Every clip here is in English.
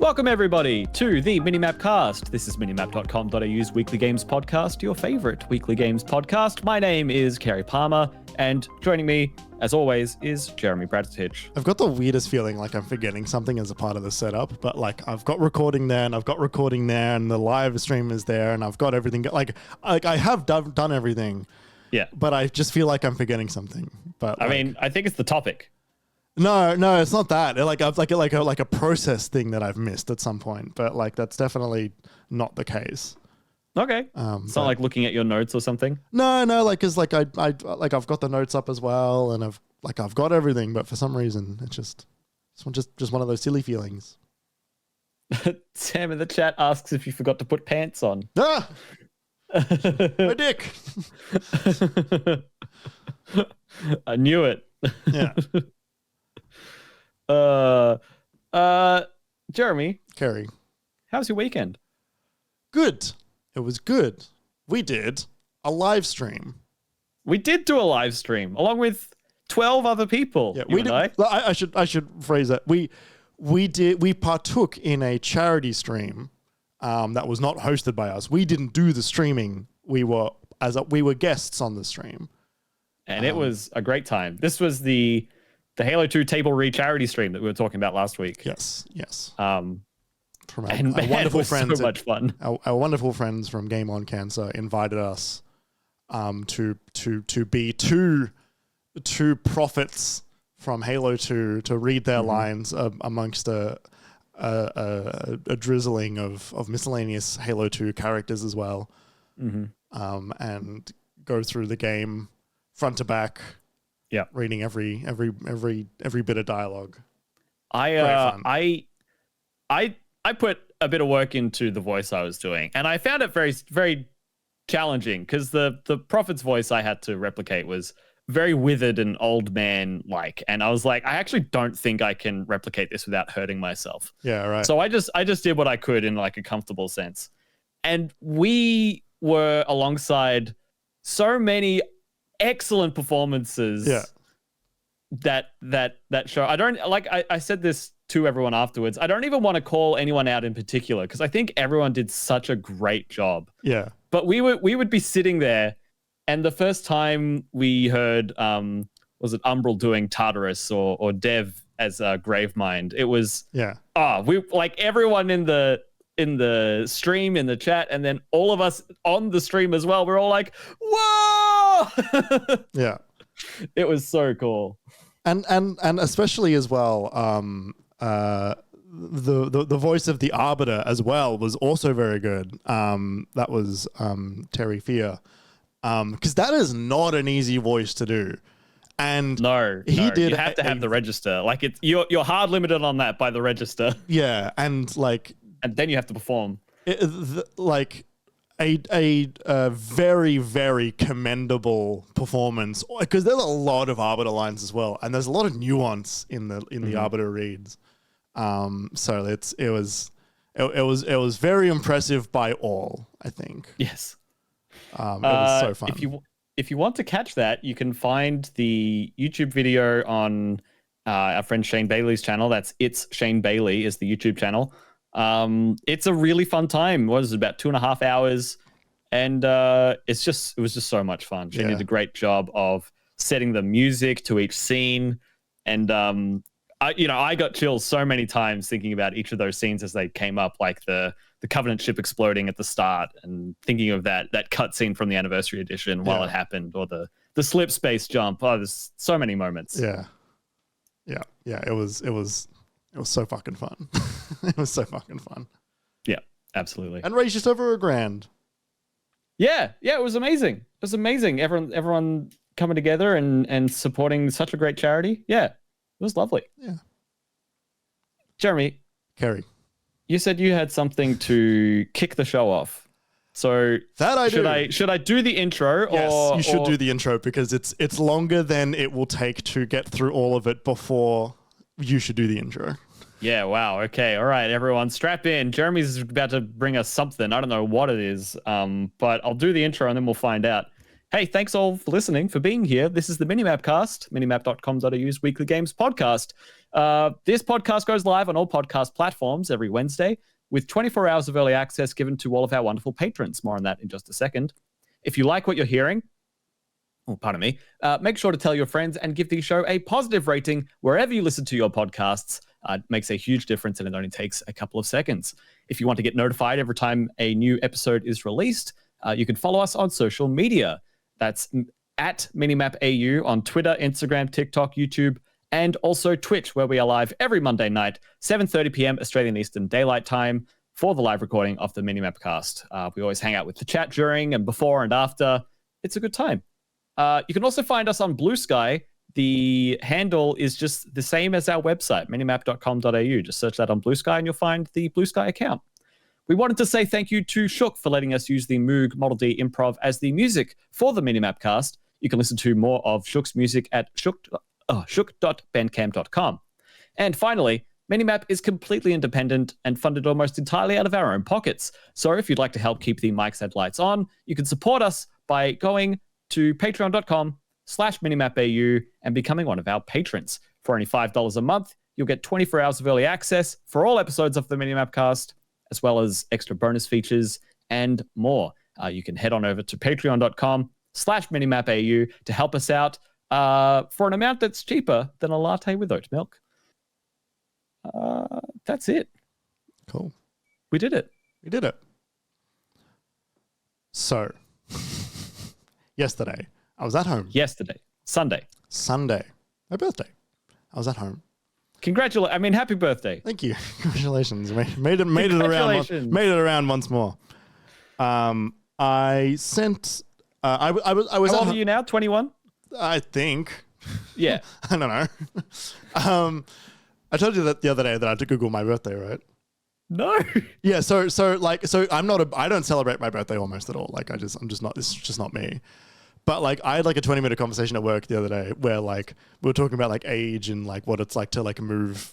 Welcome everybody to the MiniMapCast. This is minimap.com.au's weekly games podcast, your favorite weekly games podcast. My name is Kerry Palmer, and joining me, as always, is Jeremy Bradstitch. I've got the weirdest feeling like I'm forgetting something as a part of the setup, but like I've got recording there and I've got recording there and the live stream is there and I've got everything. Like I have done everything. Yeah. But I just feel like I'm forgetting something. But I mean, I think it's the topic. No, it's not that. Like a process thing that I've missed at some point, but like that's definitely not the case. Okay. It's not like looking at your notes or something. No, like cause like I've got the notes up as well, and I've got everything, but for some reason it's just one of those silly feelings. Sam in the chat asks if you forgot to put pants on. Ah, my dick. I knew it. Yeah. Jeremy. Kerry. How's your weekend? Good. It was good. We did a live stream. We did do a live stream along with 12 other people. Yeah, we did. I should phrase that. We partook in a charity stream that was not hosted by us. We didn't do the streaming. We were guests on the stream. And it was a great time. This was the Halo 2 Tableread charity stream that we were talking about last week. Yes. From our wonderful friends. So much fun. Our wonderful friends from Game On Cancer invited us to be two prophets from Halo 2 to read their lines amongst a drizzling of miscellaneous Halo 2 characters as well, and go through the game front to back. Yeah, reading every bit of dialogue. I put a bit of work into the voice I was doing, and I found it very, very challenging because the prophet's voice I had to replicate was very withered and old man like, and I was like, I actually don't think I can replicate this without hurting myself. Yeah, right. So I just did what I could in like a comfortable sense, and we were alongside so many excellent performances. Yeah. That show. I don't like. I said this to everyone afterwards. I don't even want to call anyone out in particular because I think everyone did such a great job. Yeah. But we would be sitting there, and the first time we heard was it Umbral doing Tartarus or Dev as Gravemind. It was we like everyone in the stream, in the chat, and then all of us on the stream as well. We're all like, whoa! Yeah. It was so cool. And especially as well, the voice of the Arbiter as well was also very good. That was Terry Fear. Because that is not an easy voice to do. And he did. You have to have the register. Like you're hard limited on that by the register. Yeah, and then you have to perform. A very, very commendable performance, because there's a lot of Arbiter lines as well, and there's a lot of nuance in the Arbiter reads. So it was very impressive by all, I think. Yes. It was so fun. If you want to catch that, you can find the YouTube video on our friend Shane Bailey's channel. It's Shane Bailey is the YouTube channel. It's a really fun time. What is it, about 2.5 hours? And it was just so much fun. She did a great job of setting the music to each scene. And I got chills so many times thinking about each of those scenes as they came up, like the Covenant ship exploding at the start, and thinking of that cutscene from the Anniversary Edition while it happened, or the slip space jump. Oh, there's so many moments. Yeah. It was so fucking fun. It was so fucking fun. Yeah, absolutely. And raised just over $1,000. Yeah, it was amazing. It was amazing. Everyone coming together and supporting such a great charity. Yeah, it was lovely. Yeah. Jeremy. Kerry. You said you had something to kick the show off. So should I do the intro? Yes, you should do the intro, because it's longer than it will take to get through all of it before you should do the intro. Yeah, wow. Okay, all right, everyone, strap in. Jeremy's about to bring us something. I don't know what it is, but I'll do the intro and then we'll find out. Hey, thanks all for listening, for being here. This is the MiniMapCast, minimap.com.au's weekly games podcast. This podcast goes live on all podcast platforms every Wednesday with 24 hours of early access given to all of our wonderful patrons. More on that in just a second. If you like what you're hearing, make sure to tell your friends and give the show a positive rating wherever you listen to your podcasts. It makes a huge difference and it only takes a couple of seconds. If you want to get notified every time a new episode is released, you can follow us on social media. That's at MiniMapAU on Twitter, Instagram, TikTok, YouTube, and also Twitch, where we are live every Monday night, 7:30 p.m. Australian Eastern Daylight Time for the live recording of the MiniMapCast. We always hang out with the chat during and before and after. It's a good time. You can also find us on Blue Sky. The handle is just the same as our website, minimap.com.au. Just search that on Blue Sky and you'll find the Blue Sky account. We wanted to say thank you to Shook for letting us use the Moog Model D Improv as the music for the MiniMapCast. You can listen to more of Shook's music at shook.bandcamp.com. And finally, MiniMap is completely independent and funded almost entirely out of our own pockets. So if you'd like to help keep the mics and lights on, you can support us by going to patreon.com/minimapau and becoming one of our patrons. For only $5 a month, you'll get 24 hours of early access for all episodes of the MiniMapCast, as well as extra bonus features and more. You can head on over to patreon.com/minimapau to help us out for an amount that's cheaper than a latte with oat milk. That's it. Cool. We did it. We did it. So, yesterday, I was at home. Sunday. My birthday. I was at home. Happy birthday. Thank you. Congratulations. Made it around once more. I sent. I was. How old are you now? 21. I think. Yeah. I don't know. I told you that the other day that I had to Google my birthday, right? No. Yeah. So I'm not. I don't celebrate my birthday almost at all. Like I'm just not. This is just not me. But like I had like a 20-minute conversation at work the other day where like we were talking about like age and like what it's like to like move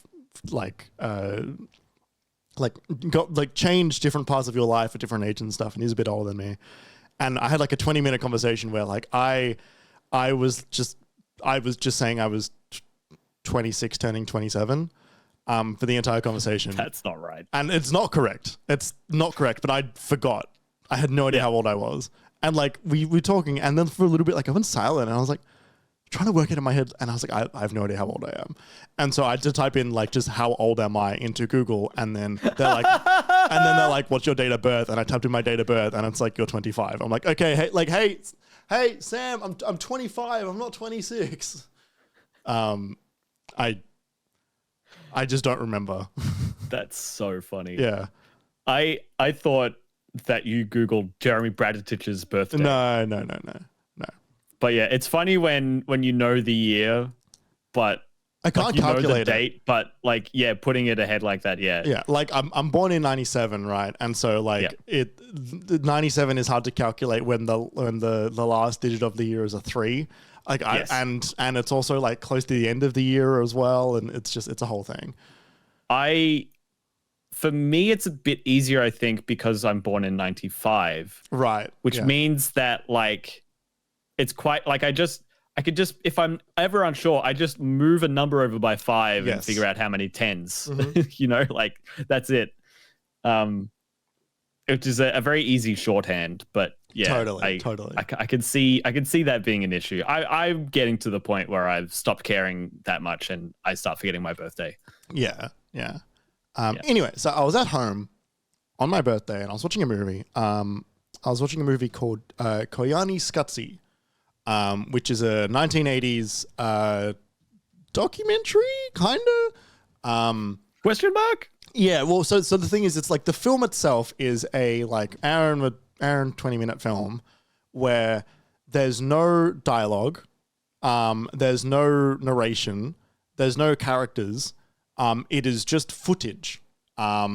change different parts of your life at different age and stuff. And he's a bit older than me. And I had like a 20-minute conversation where like I was just saying I was 26 turning 27 for the entire conversation. That's not right. And it's not correct. It's not correct, but I forgot. I had no idea how old I was. And like we were talking, and then for a little bit, like I went silent, and I was like trying to work it in my head, and I was like, I have no idea how old I am. And so I had to type in like just how old am I into Google, and then they're like, what's your date of birth? And I typed in my date of birth, and it's like, you're 25. I'm like, okay, hey, Sam, I'm 25. I'm not 26. I just don't remember. That's so funny. Yeah. I thought that you Googled Jeremy Braditich's birthday. No. But yeah, it's funny when you know the year, but I can't calculate the date. But like, yeah, putting it ahead like that, yeah. Yeah, like I'm born in 97, right? And so like 97 is hard to calculate when the last digit of the year is a 3. Like yes. and it's also like close to the end of the year as well, and it's a whole thing. For me, it's a bit easier, I think, because I'm born in 95. Right. Which means that, like, it's quite, like, I could just, if I'm ever unsure, I just move a number over by 5 and figure out how many 10s. Mm-hmm. Like, that's it. Which is a very easy shorthand, but yeah. Totally. I can see that being an issue. I'm getting to the point where I've stopped caring that much and I start forgetting my birthday. Yeah. Anyway, so I was at home on my birthday and I was watching a movie. I was watching a movie called Koyani Skutsi, which is a 1980s documentary, kind of. Question mark? Yeah, well, so the thing is, it's like the film itself is a like hour and 20-minute film where there's no dialogue, there's no narration, there's no characters. It is just footage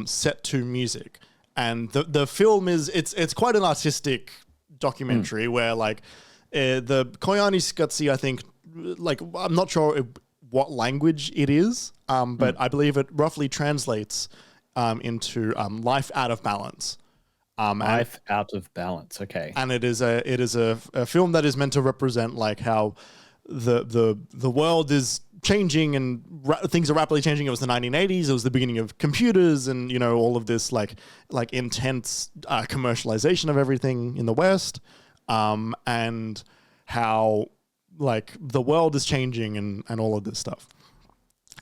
set to music, and the film is it's quite an artistic documentary where like the Koyani Skutsi, I think, like I'm not sure what language it is, but I believe it roughly translates into life out of balance. Life Out of Balance. Okay. And it is a film that is meant to represent like how the world is changing and things are rapidly changing. It was the 1980s. It was the beginning of computers and, you know, all of this like intense commercialization of everything in the West, and how like the world is changing and all of this stuff.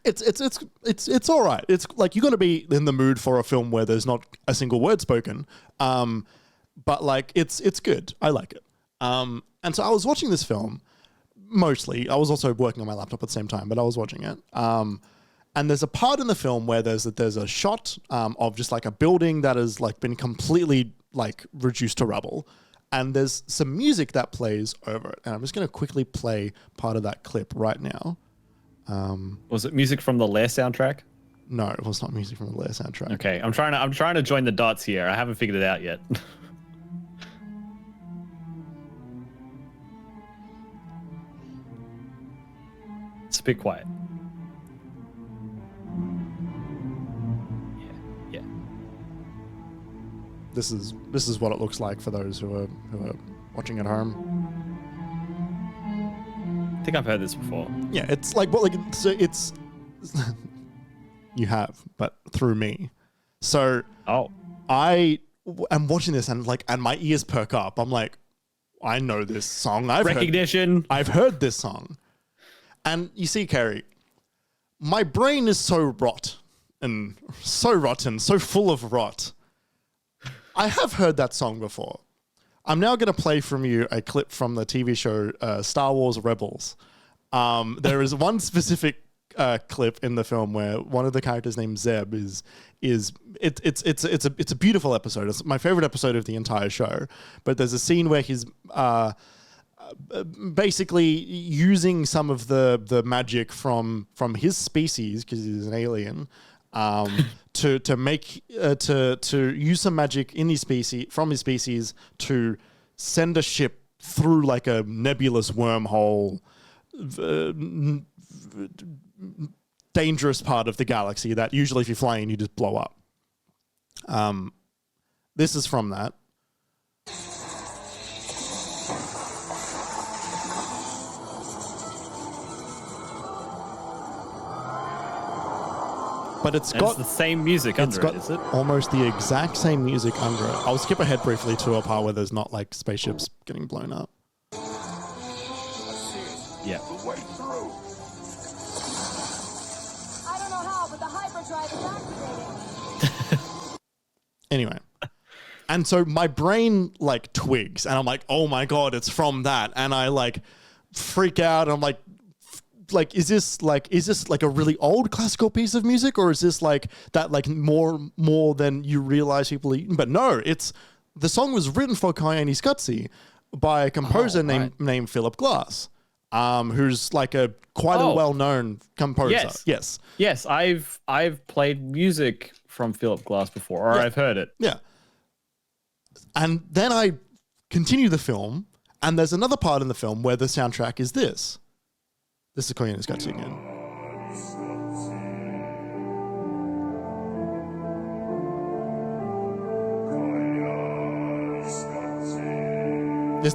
It's all right. It's like you're going to be in the mood for a film where there's not a single word spoken, but like it's good. I like it. And so I was watching this film. Mostly, I was also working on my laptop at the same time, but I was watching it. And there's a part in the film where there's a shot of just like a building that has like been completely like reduced to rubble, and there's some music that plays over it. And I'm just going to quickly play part of that clip right now. Was it music from the Lair soundtrack? No, it was not music from the Lair soundtrack. Okay, I'm trying to join the dots here. I haven't figured it out yet. It's a bit quiet. Yeah. This is what it looks like for those who are watching at home. I think I've heard this before. Yeah, it's like it's you have, but through me. So I am watching this and my ears perk up. I'm like, I know this song. I've heard this song. And you see, Kerry, my brain is so rotten, so full of rot. I have heard that song before. I'm now going to play from you a clip from the TV show Star Wars Rebels. There is one specific clip in the film where one of the characters named Zeb it's a beautiful episode. It's my favorite episode of the entire show. But there's a scene where he's basically using some of the magic from his species, because he's an alien, to make to use some magic in his species from his species to send a ship through like a nebulous wormhole, dangerous part of the galaxy that usually if you're flying you just blow up. This is from that. But it's got the same music under it, is it? Almost the exact same music under it. I'll skip ahead briefly to a part where there's not like spaceships getting blown up. Yeah. I don't know how, but the hyperdrive is activated. Anyway. And so my brain like twigs and I'm like, oh my God, it's from that. And I like freak out. And I'm like, is this like a really old classical piece of music, or is this like that like more than you realize people are? But no, the song was written for Kyoani Skutsi by a composer named Philip Glass, who's like quite a well-known composer. Yes, I've played music from Philip Glass before, or I've heard it. Yeah. And then I continue the film, and there's another part in the film where the soundtrack is this. This is Kyoani Skutsi again.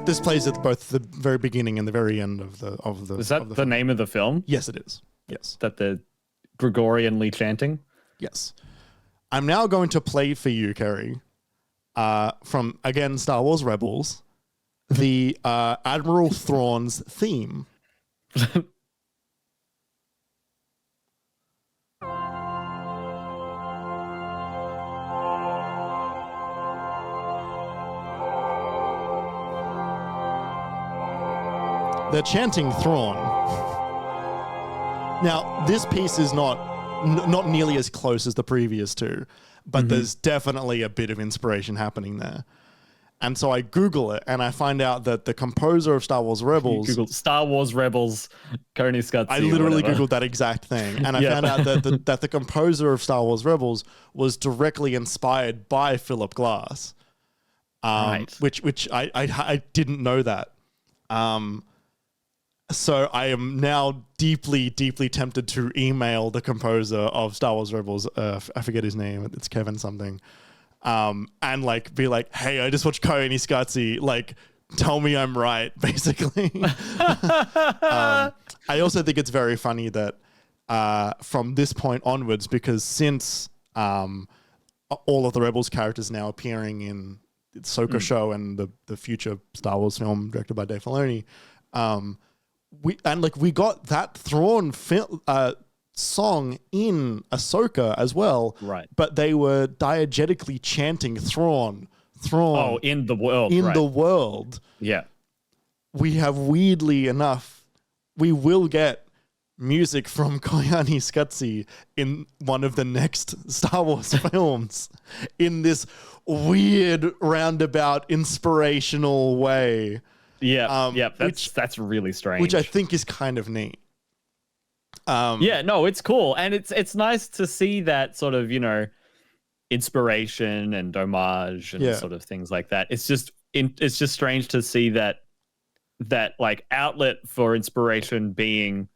This plays at both the very beginning and the very end of the. Is that the name of the film? Yes, it is. Yes. That the Gregorianly chanting? Yes. I'm now going to play for you, Kerry, from again Star Wars Rebels, the Admiral Thrawn's theme. They're chanting Thrawn. Now, this piece is not nearly as close as the previous two, but there's definitely a bit of inspiration happening there. And so I Google it, and I find out that the composer of Star Wars Rebels... You Googled Star Wars Rebels, Kyoani Skutsi. I literally Googled that exact thing, and I found out that the composer of Star Wars Rebels was directly inspired by Philip Glass, which I didn't know that. So I am now deeply, deeply tempted to email the composer of Star Wars Rebels. I forget his name. It's Kevin something. and like be like, hey, I just watched Koyoni Scuzzi, like tell me I'm right, basically. I also think it's very funny that from this point onwards, because since all of the Rebels characters now appearing in the Ahsoka show and the future Star Wars film directed by Dave Filoni, we got that Thrawn song in Ahsoka as well, right? But they were diegetically chanting Thrawn. Oh, in the world, the world. Yeah, we have weirdly enough, we will get music from Koyoni Scuzzi in one of the next Star Wars films in this weird roundabout inspirational way. Yeah, that's really strange. Which I think is kind of neat. Yeah, no, it's cool, and it's nice to see that sort of, you know, inspiration and homage and sort of things like that. It's just strange to see that like outlet for inspiration being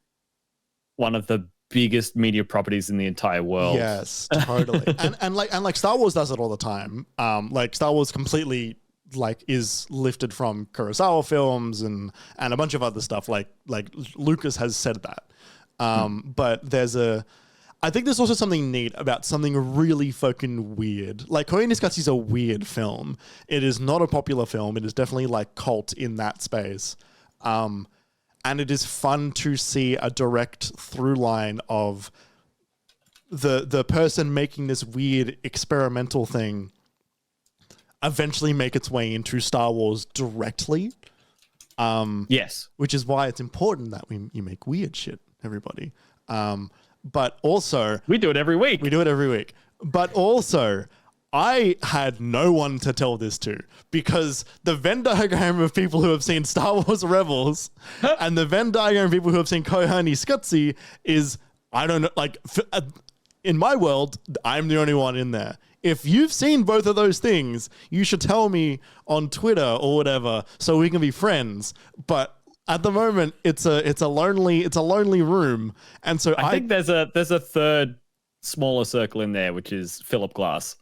one of the biggest media properties in the entire world. Yes, totally. and like Star Wars does it all the time. Like Star Wars completely like is lifted from Kurosawa films and a bunch of other stuff. Like Lucas has said that. But I think there's also something neat about something really fucking weird. Like Koyoni Scuzzi is a weird film. It is not a popular film. It is definitely like cult in that space. And it is fun to see a direct through line of the person making this weird experimental thing eventually make its way into Star Wars directly. Yes. Which is why it's important that you make weird shit, everybody. But also... We do it every week. But also... I had no one to tell this to because the Venn diagram of people who have seen Star Wars Rebels and the Venn diagram of people who have seen Koyoni Scuzzi is, I don't know, like in my world, I'm the only one in there. If you've seen both of those things, you should tell me on Twitter or whatever so we can be friends. But at the moment, it's a lonely room, and so I think there's a third smaller circle in there, which is Philip Glass.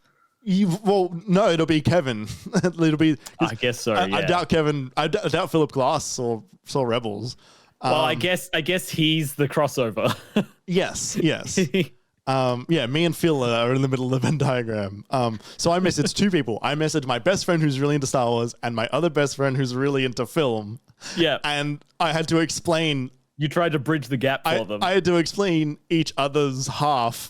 No, it'll be Kevin. It'll be. I guess so. I doubt Kevin. I doubt Philip Glass saw Rebels. Well, I guess he's the crossover. Yes. Yeah, me and Phil are in the middle of the Venn diagram. So I messaged two people. I messaged my best friend who's really into Star Wars and my other best friend who's really into film. Yeah, and I had to explain. You tried to bridge the gap for them. I had to explain each other's half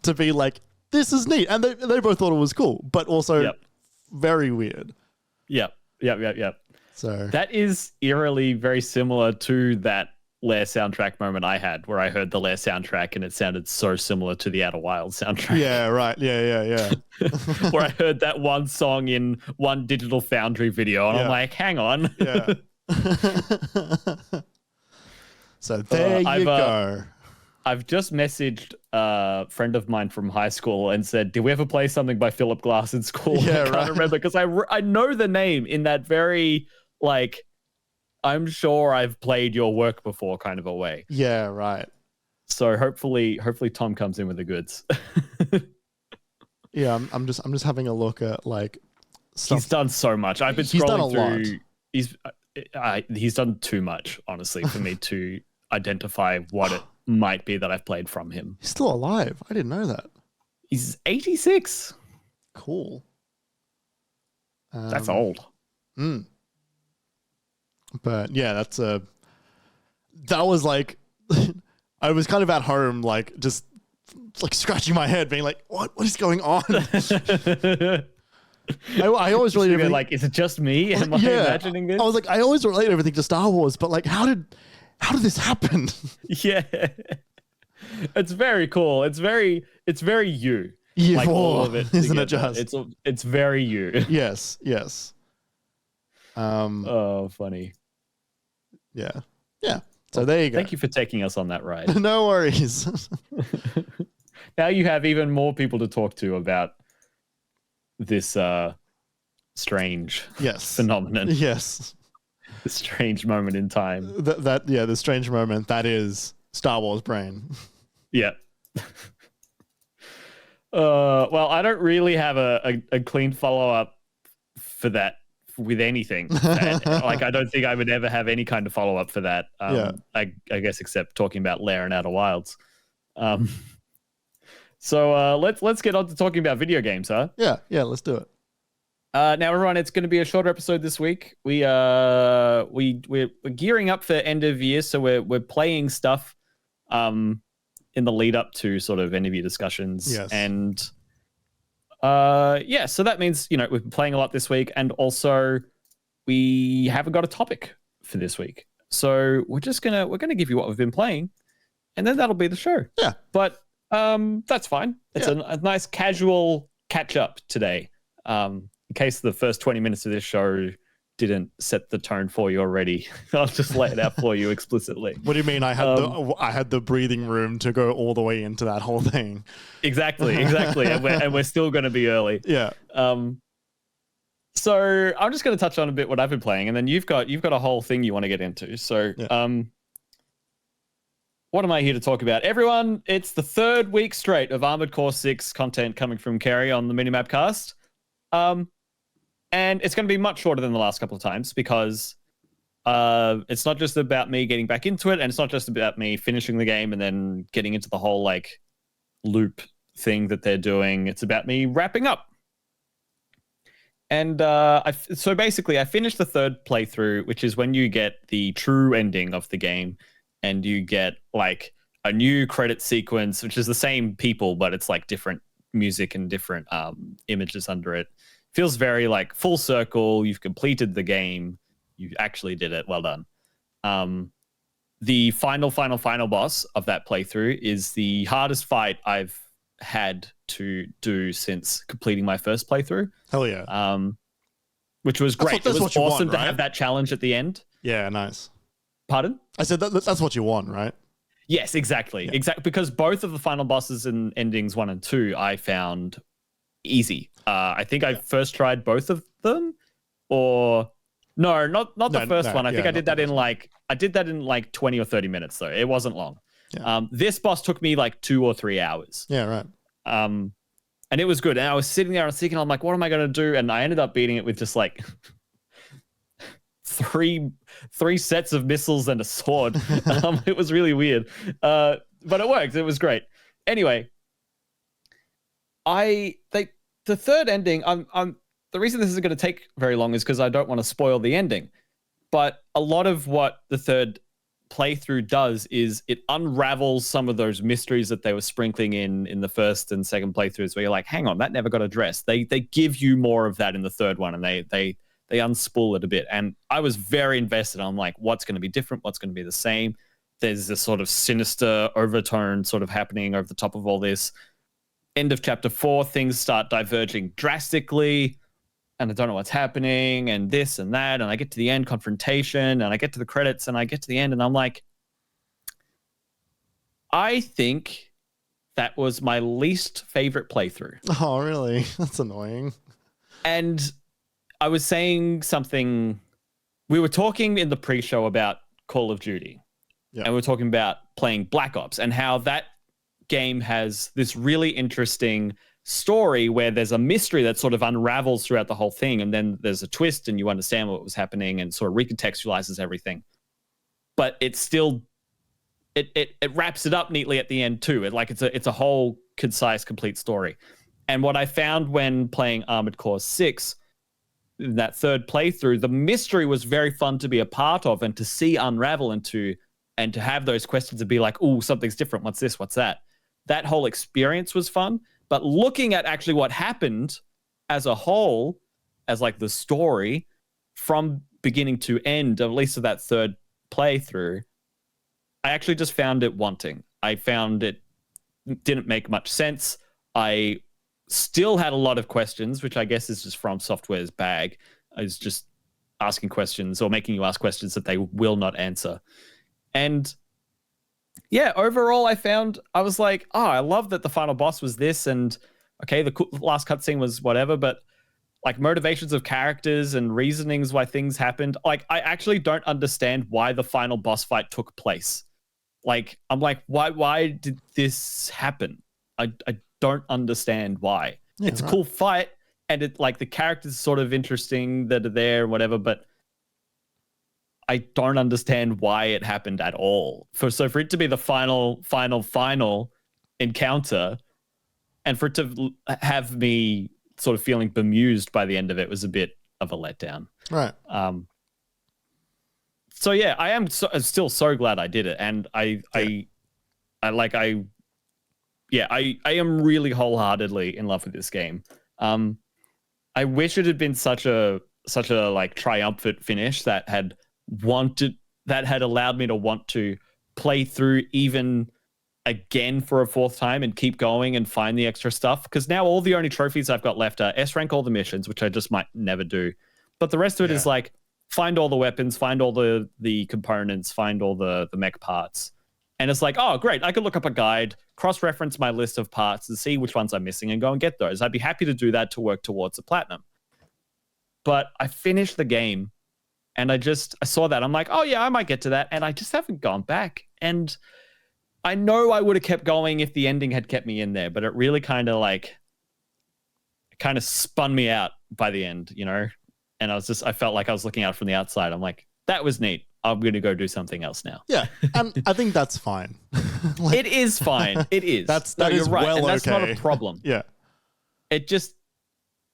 to be like, this is neat. And they both thought it was cool, but also very weird. Yep. So that is eerily very similar to that Lair soundtrack moment I had where I heard the Lair soundtrack and it sounded so similar to the Outer Wilds soundtrack. Yeah, right. Yeah. Where I heard that one song in one Digital Foundry video and I'm like, hang on. Yeah. So there you go. I've just messaged a friend of mine from high school and said, did we ever play something by Philip Glass in school? Yeah, I can't remember because I know the name in that very, like, I'm sure I've played your work before kind of a way. Yeah, right. So hopefully Tom comes in with the goods. Yeah, I'm just having a look at like stuff. He's done so much. I've been scrolling through. He's done too much, honestly, for me to identify what it might be that I've played from him. He's still alive. I didn't know that. He's 86. Cool. That's old. But yeah, that was like, I was kind of at home, like just like scratching my head, being like, what is going on? I always relate everything. Like, is it just me? Am I imagining this? I was like, I always relate everything to Star Wars, but like, how did this happen? Yeah. It's very cool. It's very you. Yeah, like all of it. Isn't together. it just? It's very you. Yes. Oh, funny. Yeah. So there you go. Thank you for taking us on that ride. No worries. Now you have even more people to talk to about this strange phenomenon. Yes. The strange moment in time. The strange moment that is Star Wars brain. Yeah. Well, I don't really have a clean follow-up for that with anything. Like, I don't think I would ever have any kind of follow-up for that. I guess except talking about Lair and Outer Wilds. So let's get on to talking about video games, huh? Yeah, let's do it. Now, everyone, it's going to be a shorter episode this week. We're gearing up for end of year, so we're playing stuff in the lead up to sort of end of year discussions. Yes. And so that means, we've been playing a lot this week, and also we haven't got a topic for this week. So we're gonna give you what we've been playing, and then that'll be the show. Yeah. But that's fine. It's a nice casual catch up today. In case the first 20 minutes of this show didn't set the tone for you already, I'll just lay it out for you explicitly. What do you mean? I had the breathing room to go all the way into that whole thing. Exactly, and we're still going to be early. Yeah. So I'm just going to touch on a bit what I've been playing, and then you've got a whole thing you want to get into. So, what am I here to talk about? Everyone, it's the third week straight of Armored Core 6 content coming from Kerry on the MiniMapCast. And it's going to be much shorter than the last couple of times because it's not just about me getting back into it, and it's not just about me finishing the game and then getting into the whole like loop thing that they're doing. It's about me wrapping up. And so basically I finished the third playthrough, which is when you get the true ending of the game, and you get like a new credit sequence, which is the same people, but it's like different music and different images under it. Feels very like full circle. You've completed the game. You actually did it. Well done. The final boss of that playthrough is the hardest fight I've had to do since completing my first playthrough. Hell yeah. Which was great. It was awesome to have that challenge at the end. Yeah, nice. Pardon? I said that's what you want, right? Yes, exactly. Yeah. Exactly, because both of the final bosses in endings 1 and 2 I found easy. I think I first tried both of them, or no, not the first one. I think I did that in like 20 or 30 minutes though. It wasn't long. Yeah. This boss took me like 2 or 3 hours. Yeah, right. And it was good. And I was sitting there and thinking, I'm like, what am I going to do? And I ended up beating it with just like three sets of missiles and a sword. It was really weird. But it worked. It was great. Anyway, the third ending, the reason this isn't going to take very long is because I don't want to spoil the ending. But a lot of what the third playthrough does is it unravels some of those mysteries that they were sprinkling in the first and second playthroughs, where you're like, hang on, that never got addressed. They give you more of that in the third one, and they unspool it a bit. And I was very invested. I'm like, what's going to be different? What's going to be the same? There's this sort of sinister overtone sort of happening over the top of all this. End of chapter 4, things start diverging drastically, and I don't know what's happening, and this and that, and I get to the end, confrontation, and I get to the credits, and I get to the end, and I'm like, I think that was my least favorite playthrough. Oh, really? That's annoying. And I was saying something, we were talking in the pre-show about Call of Duty, and we were talking about playing Black Ops, and how that game has this really interesting story where there's a mystery that sort of unravels throughout the whole thing, and then there's a twist and you understand what was happening and sort of recontextualizes everything. But it's still it wraps it up neatly at the end too. It's a whole concise, complete story. And what I found when playing Armored Core 6, in that third playthrough, the mystery was very fun to be a part of and to see unravel and to have those questions and be like, oh, something's different. What's this? What's that? That whole experience was fun. But looking at actually what happened as a whole, as like the story from beginning to end, at least of that third playthrough, I actually just found it wanting. I found it didn't make much sense. I still had a lot of questions, which I guess is just From Software's bag. I was just asking questions or making you ask questions that they will not answer. And yeah, overall, I was like, oh, I love that the final boss was this, and okay, the last cutscene was whatever, but like motivations of characters and reasonings why things happened. Like, I actually don't understand why the final boss fight took place. Like, I'm like, why did this happen? I don't understand why. Yeah, it's a cool fight, and it like the characters sort of interesting that are there and whatever, but I don't understand why it happened at all. For it to be the final encounter, and for it to have me sort of feeling bemused by the end of it was a bit of a letdown. Right. So yeah, I'm still so glad I did it, and I am really wholeheartedly in love with this game. I wish it had been such a like triumphant finish that had allowed me to want to play through even again for a fourth time and keep going and find the extra stuff. Because now all the only trophies I've got left are S rank all the missions, which I just might never do. But the rest of it is like find all the weapons, find all the components, find all the mech parts. And it's like, oh, great. I could look up a guide, cross-reference my list of parts and see which ones I'm missing and go and get those. I'd be happy to do that to work towards a platinum. But I finished the game and I saw that. I'm like, oh, yeah, I might get to that. And I just haven't gone back. And I know I would have kept going if the ending had kept me in there, but it really kind of spun me out by the end, you know? And I felt like I was looking out from the outside. I'm like, that was neat. I'm going to go do something else now. Yeah. And I think that's fine. It is fine. It is. That is right. well, and that's okay. not a problem. Yeah.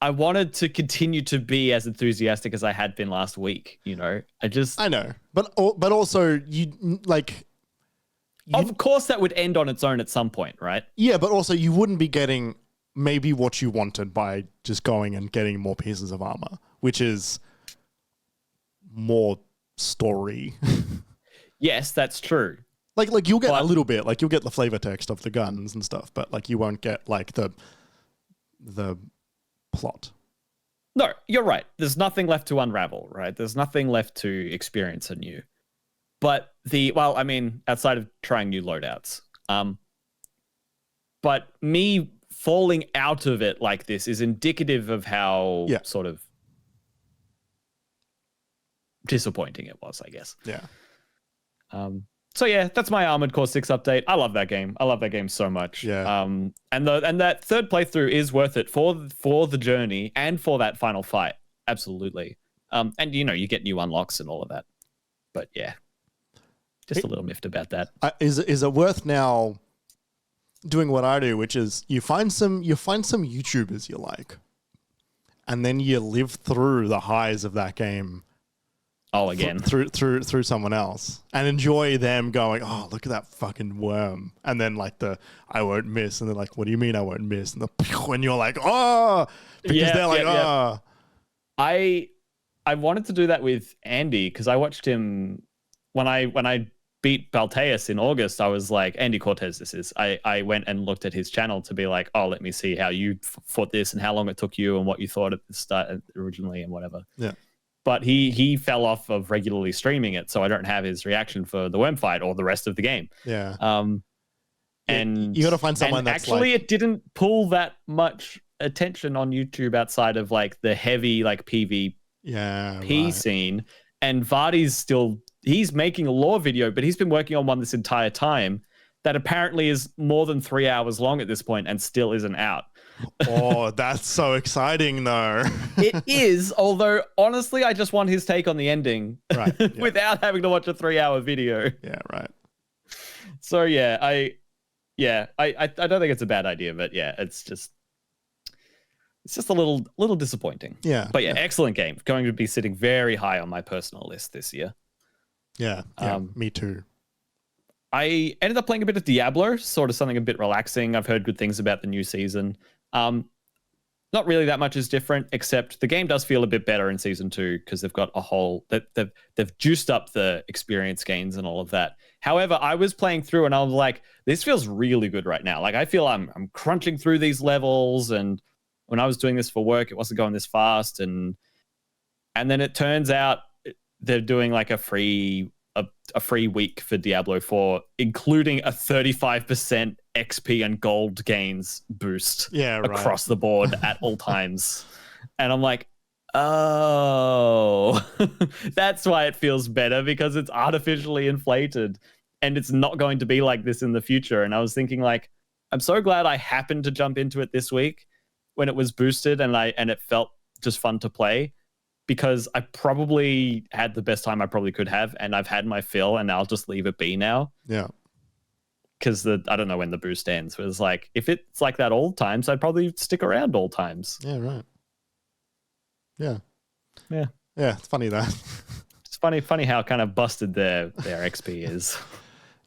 I wanted to continue to be as enthusiastic as I had been last week, you know? I know. But also of course that would end on its own at some point, right? Yeah, but also you wouldn't be getting maybe what you wanted by just going and getting more pieces of armor, which is more story. Yes, that's true. Like you'll get a little bit, like you'll get the flavor text of the guns and stuff, but like you won't get like the plot. No, you're right. There's nothing left to unravel, right? There's nothing left to experience anew. But outside of trying new loadouts. But me falling out of it like this is indicative of how sort of disappointing it was, I guess. Yeah. So yeah, that's my Armored Core 6 update. I love that game. I love that game so much. Yeah. And that third playthrough is worth it for the journey and for that final fight. Absolutely. And you know, you get new unlocks and all of that. But yeah. Just a little miffed about that. Is it worth now doing what I do, which is you find some YouTubers you like, and then you live through the highs of that game. Oh, again through someone else and enjoy them going, oh, look at that fucking worm, and then like I won't miss, and they're like, what do you mean I won't miss? And when you're like, oh, because they're like, oh. I wanted to do that with Andy because I watched him when I beat Balteus in August. I was like, Andy Cortez, this is. I went and looked at his channel to be like, oh, let me see how you fought this and how long it took you and what you thought at the start originally and whatever. Yeah. But he fell off of regularly streaming it, so I don't have his reaction for the worm fight or the rest of the game. Yeah. And you got to find someone that's actually it didn't pull that much attention on YouTube outside of like the heavy like PvP scene. And Vardy's he's making a lore video, but he's been working on one this entire time that apparently is more than 3 hours long at this point and still isn't out. Oh, that's so exciting though. It is, although honestly, I just want his take on the ending, right? Yeah. Without having to watch a 3-hour video. Yeah, right. So yeah, I don't think it's a bad idea, but yeah, it's just a little disappointing. Yeah. But yeah, excellent game. Going to be sitting very high on my personal list this year. Yeah. Me too. I ended up playing a bit of Diablo, sort of something a bit relaxing. I've heard good things about the new season. Not really that much is different, except the game does feel a bit better in season 2 because they've got they've juiced up the experience gains and all of that. However, I was playing through and I was like, this feels really good right now. Like I feel I'm crunching through these levels, and when I was doing this for work, it wasn't going this fast, and then it turns out they're doing like a free week for Diablo 4, including a 35% XP and gold gains boost across the board at all times. And I'm like, oh, that's why it feels better, because it's artificially inflated and it's not going to be like this in the future. And I was thinking like, I'm so glad I happened to jump into it this week when it was boosted and it felt just fun to play, because I probably had the best time I probably could have, and I've had my fill, and I'll just leave it be now. Yeah. Because I don't know when the boost ends. But it's like, if it's like that all times, I'd probably stick around all times. Yeah, right. Yeah. Yeah. Yeah, it's funny that. It's funny how kind of busted their XP is.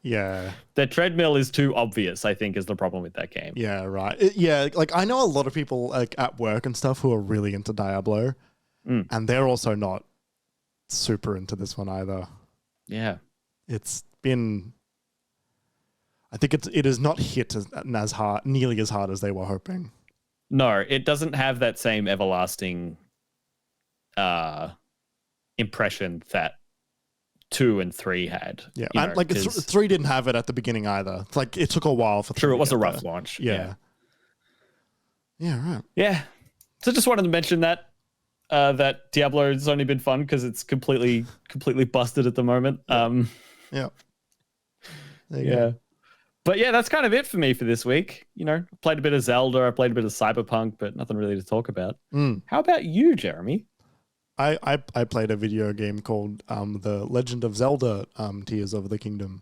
Yeah. Their treadmill is too obvious, I think, is the problem with that game. Yeah, right. Like I know a lot of people like at work and stuff who are really into Diablo, and they're also not super into this one either. Yeah. It's been... I think it has not hit as hard, nearly as hard as they were hoping. No, it doesn't have that same everlasting impression that 2 and 3 had. Yeah, and like 3 didn't have it at the beginning either. It's like it took a while for 3. True, it was a rough launch. Yeah. Yeah, right. Yeah. So just wanted to mention that that Diablo has only been fun because it's completely busted at the moment. Yeah. There you go. But yeah, that's kind of it for me for this week. You know, played a bit of Zelda, I played a bit of Cyberpunk, but nothing really to talk about. How about you, Jeremy? I played a video game called The Legend of Zelda Tears of the Kingdom.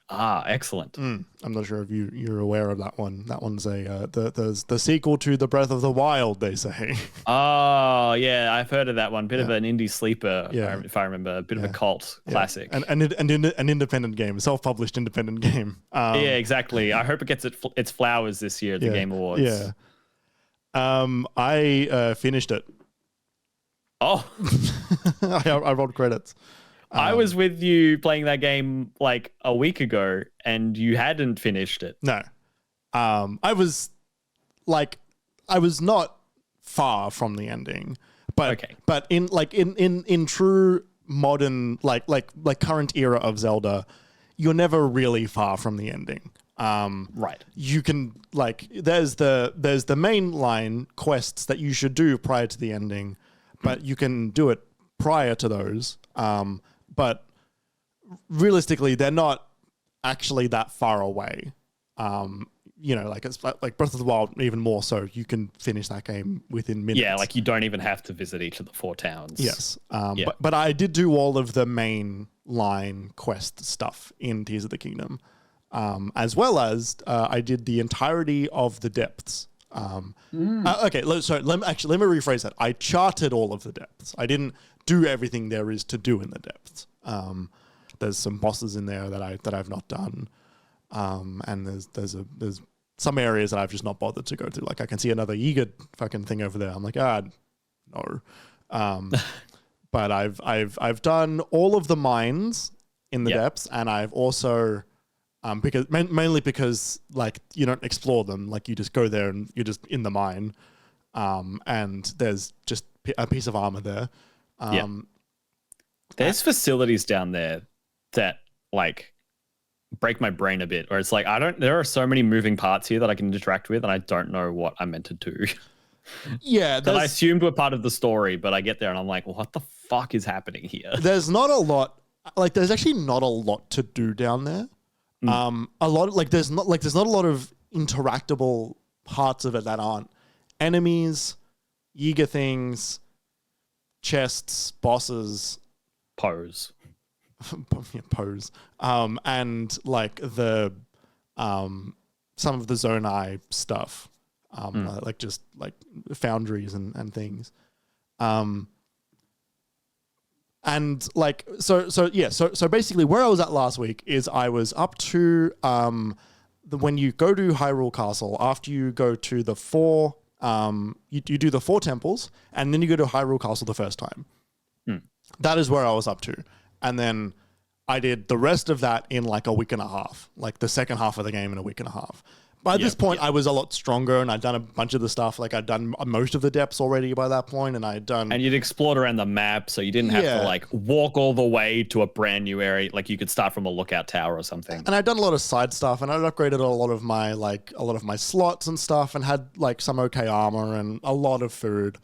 Ah, excellent. I'm not sure if you're aware of that one. That one's the sequel to The Breath of the Wild, they say. Oh, yeah, I've heard of that one. Bit of an indie sleeper, if I remember. A bit of a cult classic. And an independent game, a self-published independent game. Yeah, exactly. I hope it gets its flowers this year at the Game Awards. Yeah. I finished it. Oh. I rolled credits. I was with you playing that game like a week ago, and you hadn't finished it. No. I was not far from the ending, but in true modern like current era of Zelda, you're never really far from the ending. Right. You can there's the mainline quests that you should do prior to the ending, but you can do it prior to those. But realistically, they're not actually that far away. It's like Breath of the Wild, even more so. You can finish that game within minutes. Yeah, like you don't even have to visit each of the 4 towns. Yes. But I did do all of the main line quest stuff in Tears of the Kingdom, as well as I did the entirety of the depths. Okay, so let me rephrase that. I charted all of the depths. I didn't do everything there is to do in the depths. There's some bosses in there that I've not done, and there's some areas that I've just not bothered to go to. Like I can see another Yiga fucking thing over there. I'm like, no. But I've done all of the mines in the depths, and I've also mainly because like you don't explore them, like you just go there and you're just in the mine, and there's just a piece of armor there. There's facilities down there that like break my brain a bit, or it's like there are so many moving parts here that I can interact with, and I don't know what I'm meant to do. Yeah, that I assumed were part of the story, but I get there and I'm like, well, what the fuck is happening here? There's not a lot. Like, there's actually not a lot to do down there. There's not a lot of interactable parts of it that aren't enemies, Yiga things, chests, bosses, pose, and like the some of the Zonai stuff, like just like foundries and things, and like so basically where I was at last week is I was up to when you go to Hyrule Castle, after you go to the 4 you do the 4 temples, and then you go to Hyrule Castle the first time. That is where I was up to. And then I did the rest of that in like a week and a half, like the second half of the game in a week and a half. By this point, I was a lot stronger, and I'd done a bunch of the stuff. Like I'd done most of the depths already by that point, and and you'd explored around the map, so you didn't have to like walk all the way to a brand new area. Like you could start from a lookout tower or something. And I'd done a lot of side stuff, and I'd upgraded a lot of my slots and stuff, and had like some okay armor and a lot of food.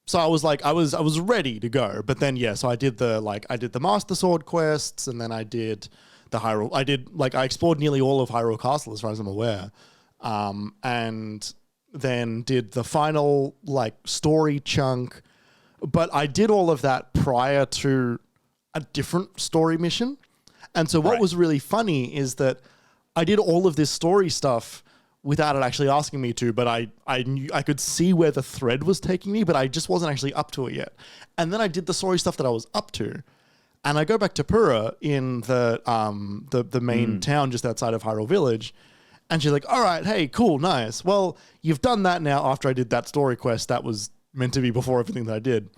So I was like, I was ready to go. But then so I did the Master Sword quests, and then I did the Hyrule. I explored nearly all of Hyrule Castle as far as I'm aware, and then did the final like story chunk. But I did all of that prior to a different story mission, and so what was really funny is that I did all of this story stuff without it actually asking me to, but I knew I could see where the thread was taking me, but I just wasn't actually up to it yet. And then I did the story stuff that I was up to, and I go back to Pura in the main town just outside of Hyrule Village, and she's like, "All right, hey, cool, nice. Well, you've done that now. After I did that story quest, that was meant to be before everything that I did."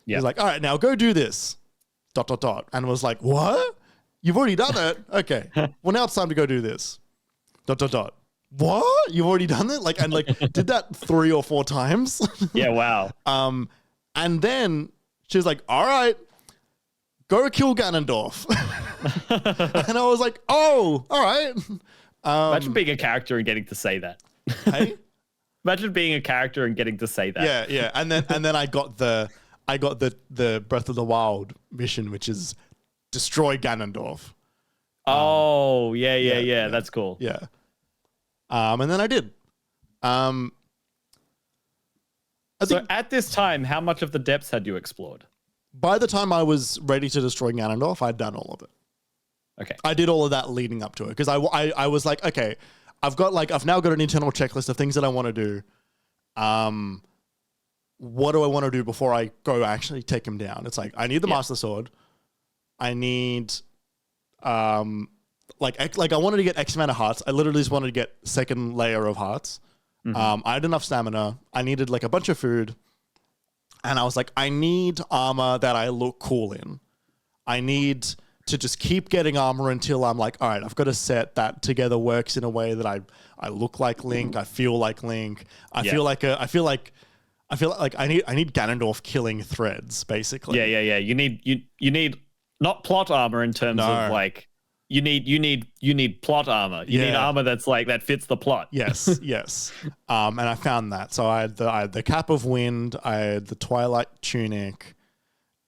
Yeah. He's like, "All right, now go do this." ... And was like, "What? You've already done it? Okay. Well, now it's time to go do this. ... What? You've already done it? Like, and like did that 3 or 4 times. Yeah, wow. And then she was like, "All right, go kill Ganondorf." And I was like, "Oh, all right." Imagine being a character and getting to say that. Hey? Imagine being a character and getting to say that. Yeah, yeah. And then I got the Breath of the Wild mission, which is destroy Ganondorf. Oh, yeah. That's cool. Yeah. And then I did. So at this time, how much of the depths had you explored? By the time I was ready to destroy Ganondorf, I'd done all of it. Okay. I did all of that leading up to it because I was like, okay, I've now got an internal checklist of things that I want to do. What do I want to do before I go actually take him down? It's like, I need the Master Sword. I need, I wanted to get X amount of hearts. I literally just wanted to get second layer of hearts. I had enough stamina. I needed like a bunch of food. And I was like, I need armor that I look cool in. I need to just keep getting armor until I'm like, all right, I've got a set that together works in a way that I look like Link. I feel like Link. I feel like I need Ganondorf killing threads, basically. Yeah. You need not plot armor in terms of like you need plot armor. You need armor that's like that fits the plot. Yes. And I found that. So I had the Cap of Wind, I had the Twilight Tunic,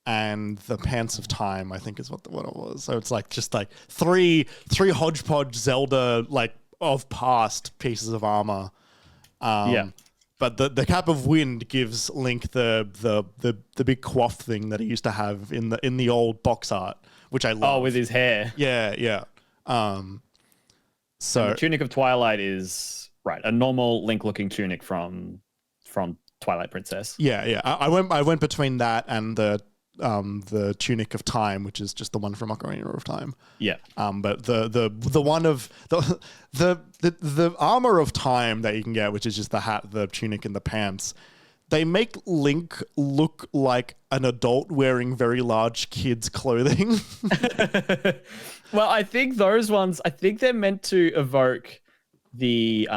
and the Pants of Time, I think is what it was. So it's like just like three hodgepodge Zelda like of past pieces of armor. But the Cap of Wind gives Link the big coif thing that he used to have in the old box art, which I love. Oh, with his hair. Yeah. So and the Tunic of Twilight is a normal Link-looking tunic from Twilight Princess. Yeah. I went between that and the Tunic of Time, which is just the one from Ocarina of Time. Yeah. But the one of the armor of time that you can get, which is just the hat, the tunic, and the pants, they make Link look like an adult wearing very large kids' clothing. Well, I think those ones, they're meant to evoke the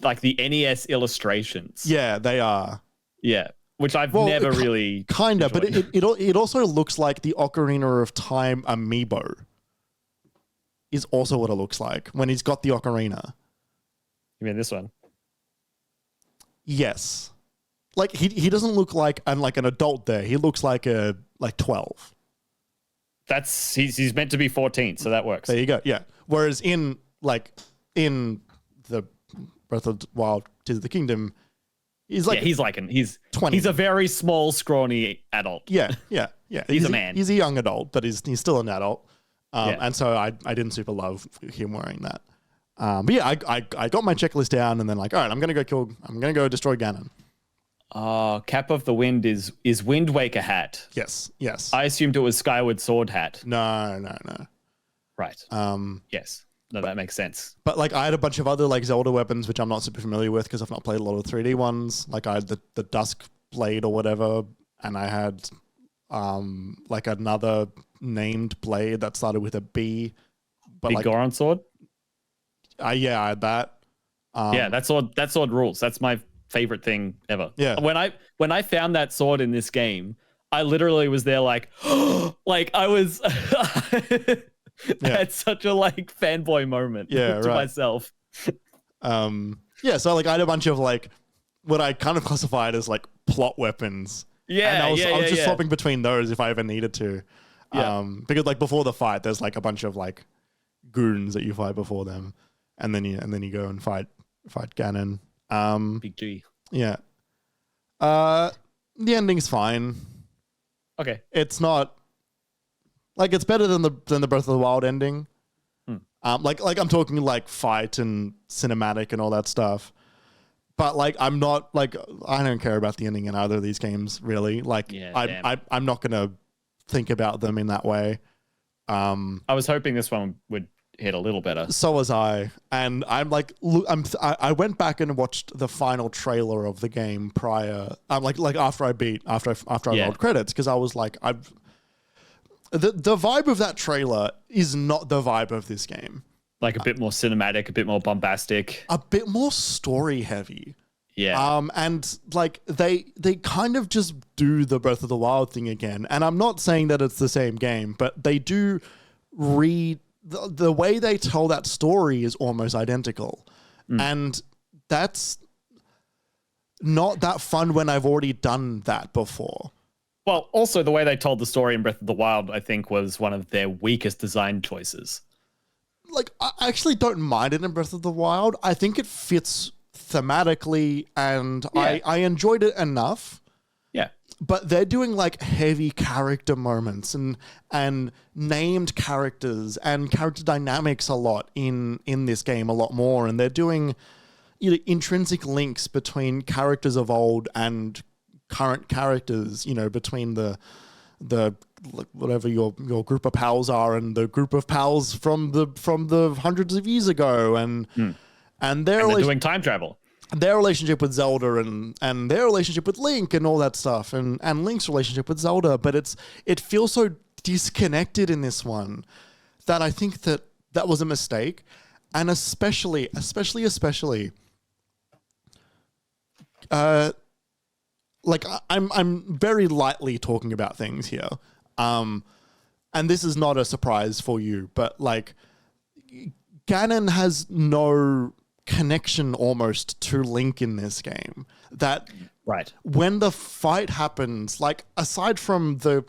like the NES illustrations. Yeah, they are. Yeah. Which I've never really kind of, but it also looks like the Ocarina of Time amiibo is also what it looks like when he's got the ocarina. You mean this one? Yes, like he doesn't look like an adult there. He looks like 12. That's he's meant to be 14, so that works. There you go. Yeah. Whereas in the Breath of the Wild, Tears of the Kingdom, he's 20. He's a very small, scrawny adult. Yeah. He's a man. He's a young adult, but he's still an adult. And so I didn't super love him wearing that. But yeah, I got my checklist down and then like, all right, I'm gonna go destroy Ganon. Cap of the Wind is Wind Waker hat. Yes. I assumed it was Skyward Sword hat. No. Right. Yes. No, that makes sense. But like I had a bunch of other like Zelda weapons, which I'm not super familiar with because I've not played a lot of 3D ones. Like I had the Dusk Blade or whatever, and I had like another named blade that started with a B. But Big Goron sword? I had that. Yeah, that sword rules. That's my favorite thing ever. Yeah. When I found that sword in this game, I literally was there like, like I was I had such a like fanboy moment to myself. So like I had a bunch of like what I kind of classified as like plot weapons. Yeah. And I was just swapping between those if I ever needed to. Yeah. Because like before the fight, there's like a bunch of like goons that you fight before them, and then you go and fight Ganon. Big G. Yeah. The ending's fine. Okay. It's not like it's better than the Breath of the Wild ending. Like I'm talking like fight and cinematic and all that stuff. But like I'm not like I don't care about the ending in either of these games really. Like I'm not gonna think about them in that way. I was hoping this one would hit a little better. So was I, and I'm like, I went back and watched the final trailer of the game prior, like after I rolled credits, because I was like, the vibe of that trailer is not the vibe of this game. Like a bit more cinematic, a bit more bombastic, a bit more story heavy. Yeah. And like they kind of just do the Breath of the Wild thing again. And I'm not saying that it's the same game, but they do the way they tell that story is almost identical. And that's not that fun when I've already done that before. Well, also the way they told the story in Breath of the Wild, I think, was one of their weakest design choices. Like, I actually don't mind it in Breath of the Wild. I think it fits thematically, and I enjoyed it enough. Yeah. But they're doing like heavy character moments and named characters and character dynamics a lot in this game, a lot more. And they're doing intrinsic links between characters of old and current characters, between the whatever your group of pals are and the group of pals from the hundreds of years ago, and they're doing time travel. Their relationship with Zelda and their relationship with Link and all that stuff, and Link's relationship with Zelda, but it feels so disconnected in this one that I think that was a mistake, and especially like I'm very lightly talking about things here, and this is not a surprise for you, but like Ganon has no connection almost to Link in this game. That right when the fight happens, like aside from the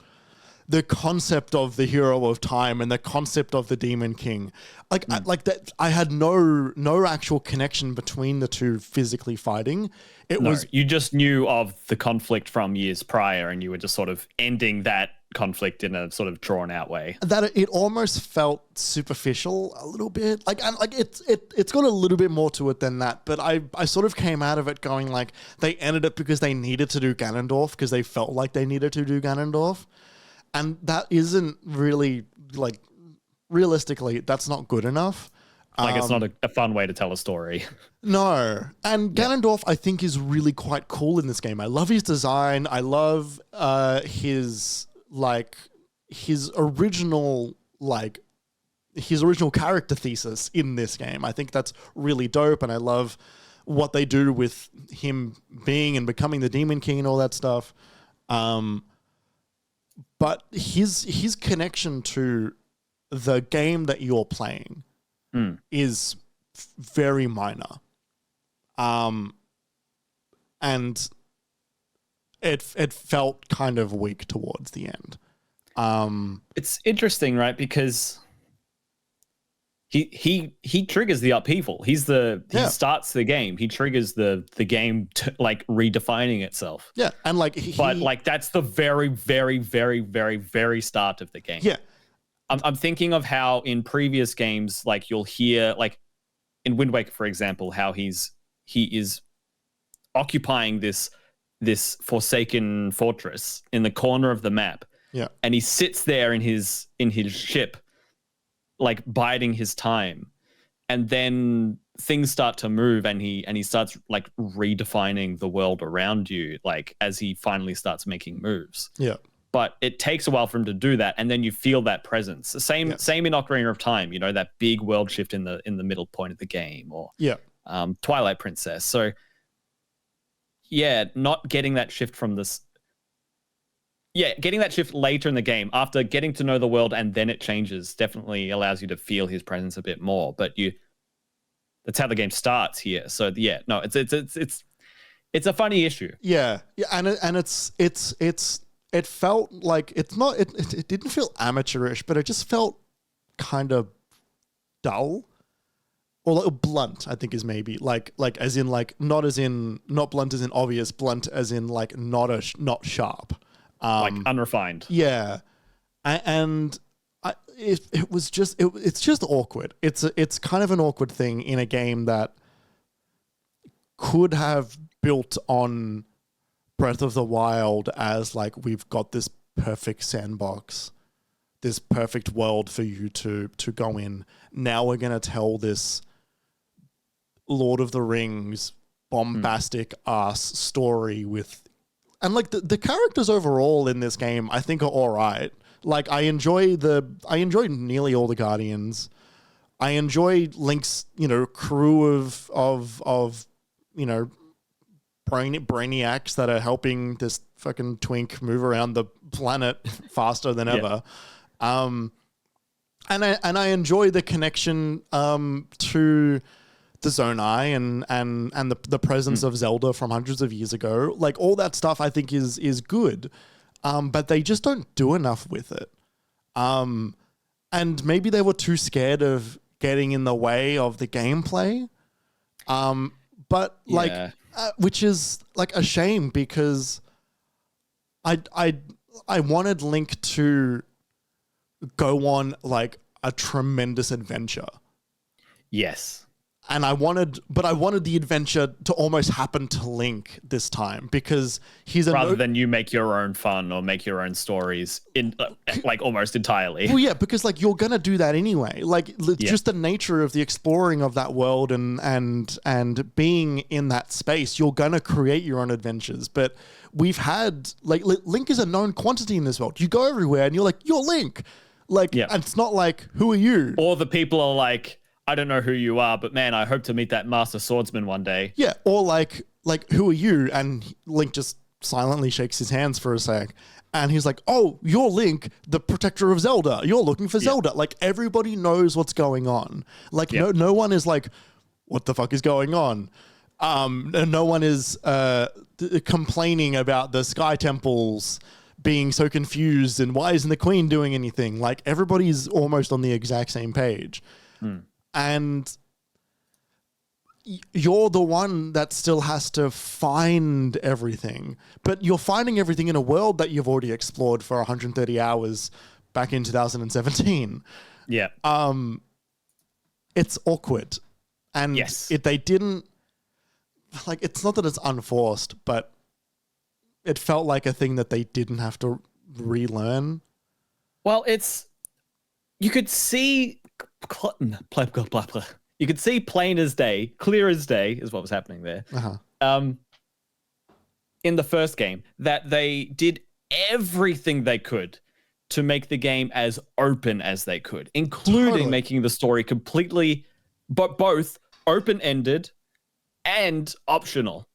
concept of the hero of time and the concept of the Demon King, like I had no actual connection between the two physically fighting. You just knew of the conflict from years prior, and you were just sort of ending that conflict in a sort of drawn out way. That it almost felt superficial a little bit. It's got a little bit more to it than that. But I sort of came out of it going like they ended it because they needed to do Ganondorf, because they felt like they needed to do Ganondorf. And that isn't really, like, realistically, that's not good enough. Like, it's not a fun way to tell a story. No. And Ganondorf, I think, is really quite cool in this game. I love his design. I love his original character thesis in this game. I think that's really dope, and I love what they do with him being and becoming the Demon King and all that stuff. But his connection to the game that you're playing is very minor. And it felt kind of weak towards the end. It's interesting, right? Because he triggers the upheaval. He starts the game. He triggers the game to, like, redefining itself. Yeah, and but that's the very, very, very, very, very start of the game. Yeah, I'm thinking of how in previous games, like, you'll hear, like in Wind Waker, for example, how he is occupying this forsaken fortress in the corner of the map. Yeah, and he sits there in his ship, like biding his time, and then things start to move, and he starts like redefining the world around you, like as he finally starts making moves. Yeah, but it takes a while for him to do that, and then you feel that presence. Same in Ocarina of Time, that big world shift in the middle point of the game, or Twilight Princess. So not getting that shift from this. Yeah, getting that shift later in the game, after getting to know the world and then it changes, definitely allows you to feel his presence a bit more. But that's how the game starts here. So it's a funny issue. Yeah, and it's it felt like it didn't feel amateurish, but it just felt kind of dull. Or like blunt, I think is maybe like as in like not blunt as in obvious, blunt as in like not sharp, like unrefined. Yeah, and it's just awkward. It's kind of an awkward thing in a game that could have built on Breath of the Wild as like we've got this perfect sandbox, this perfect world for you to go in. Now we're gonna tell this Lord of the Rings bombastic ass story and like the characters overall in this game I think are all right. Like I enjoy nearly all the Guardians. I enjoy Link's, crew of brainiacs that are helping this fucking twink move around the planet faster than ever. And I enjoy the connection to the Zonai and the presence of Zelda from hundreds of years ago. Like all that stuff I think is good. But they just don't do enough with it. And maybe they were too scared of getting in the way of the gameplay. But like which is like a shame because I wanted Link to go on like a tremendous adventure. Yes. And I wanted the adventure to almost happen to Link this time because he's rather than you make your own fun or make your own stories in like almost entirely. Well, yeah, because like you're gonna do that anyway. Like just the nature of the exploring of that world and being in that space, you're gonna create your own adventures. But we've had like Link is a known quantity in this world. You go everywhere and you're like, you're Link. Like, and it's not like, who are you? Or the people are like, I don't know who you are, but man, I hope to meet that master swordsman one day. Yeah, or like who are you? And Link just silently shakes his hands for a sec. And he's like, oh, you're Link, the protector of Zelda. You're looking for Zelda. Like, everybody knows what's going on. Like, no one is like, what the fuck is going on? And no one is complaining about the Sky Temples being so confused and why isn't the Queen doing anything? Like, everybody's almost on the exact same page. And you're the one that still has to find everything. But you're finding everything in a world that you've already explored for 130 hours back in 2017. Yeah. It's awkward. And they didn't... Like, it's not that it's unforced, but it felt like a thing that they didn't have to relearn. Well, you could see... You could see plain as day, clear as day is what was happening there. In the first game, that they did everything they could to make the game as open as they could, including making the story completely, but both open-ended and optional.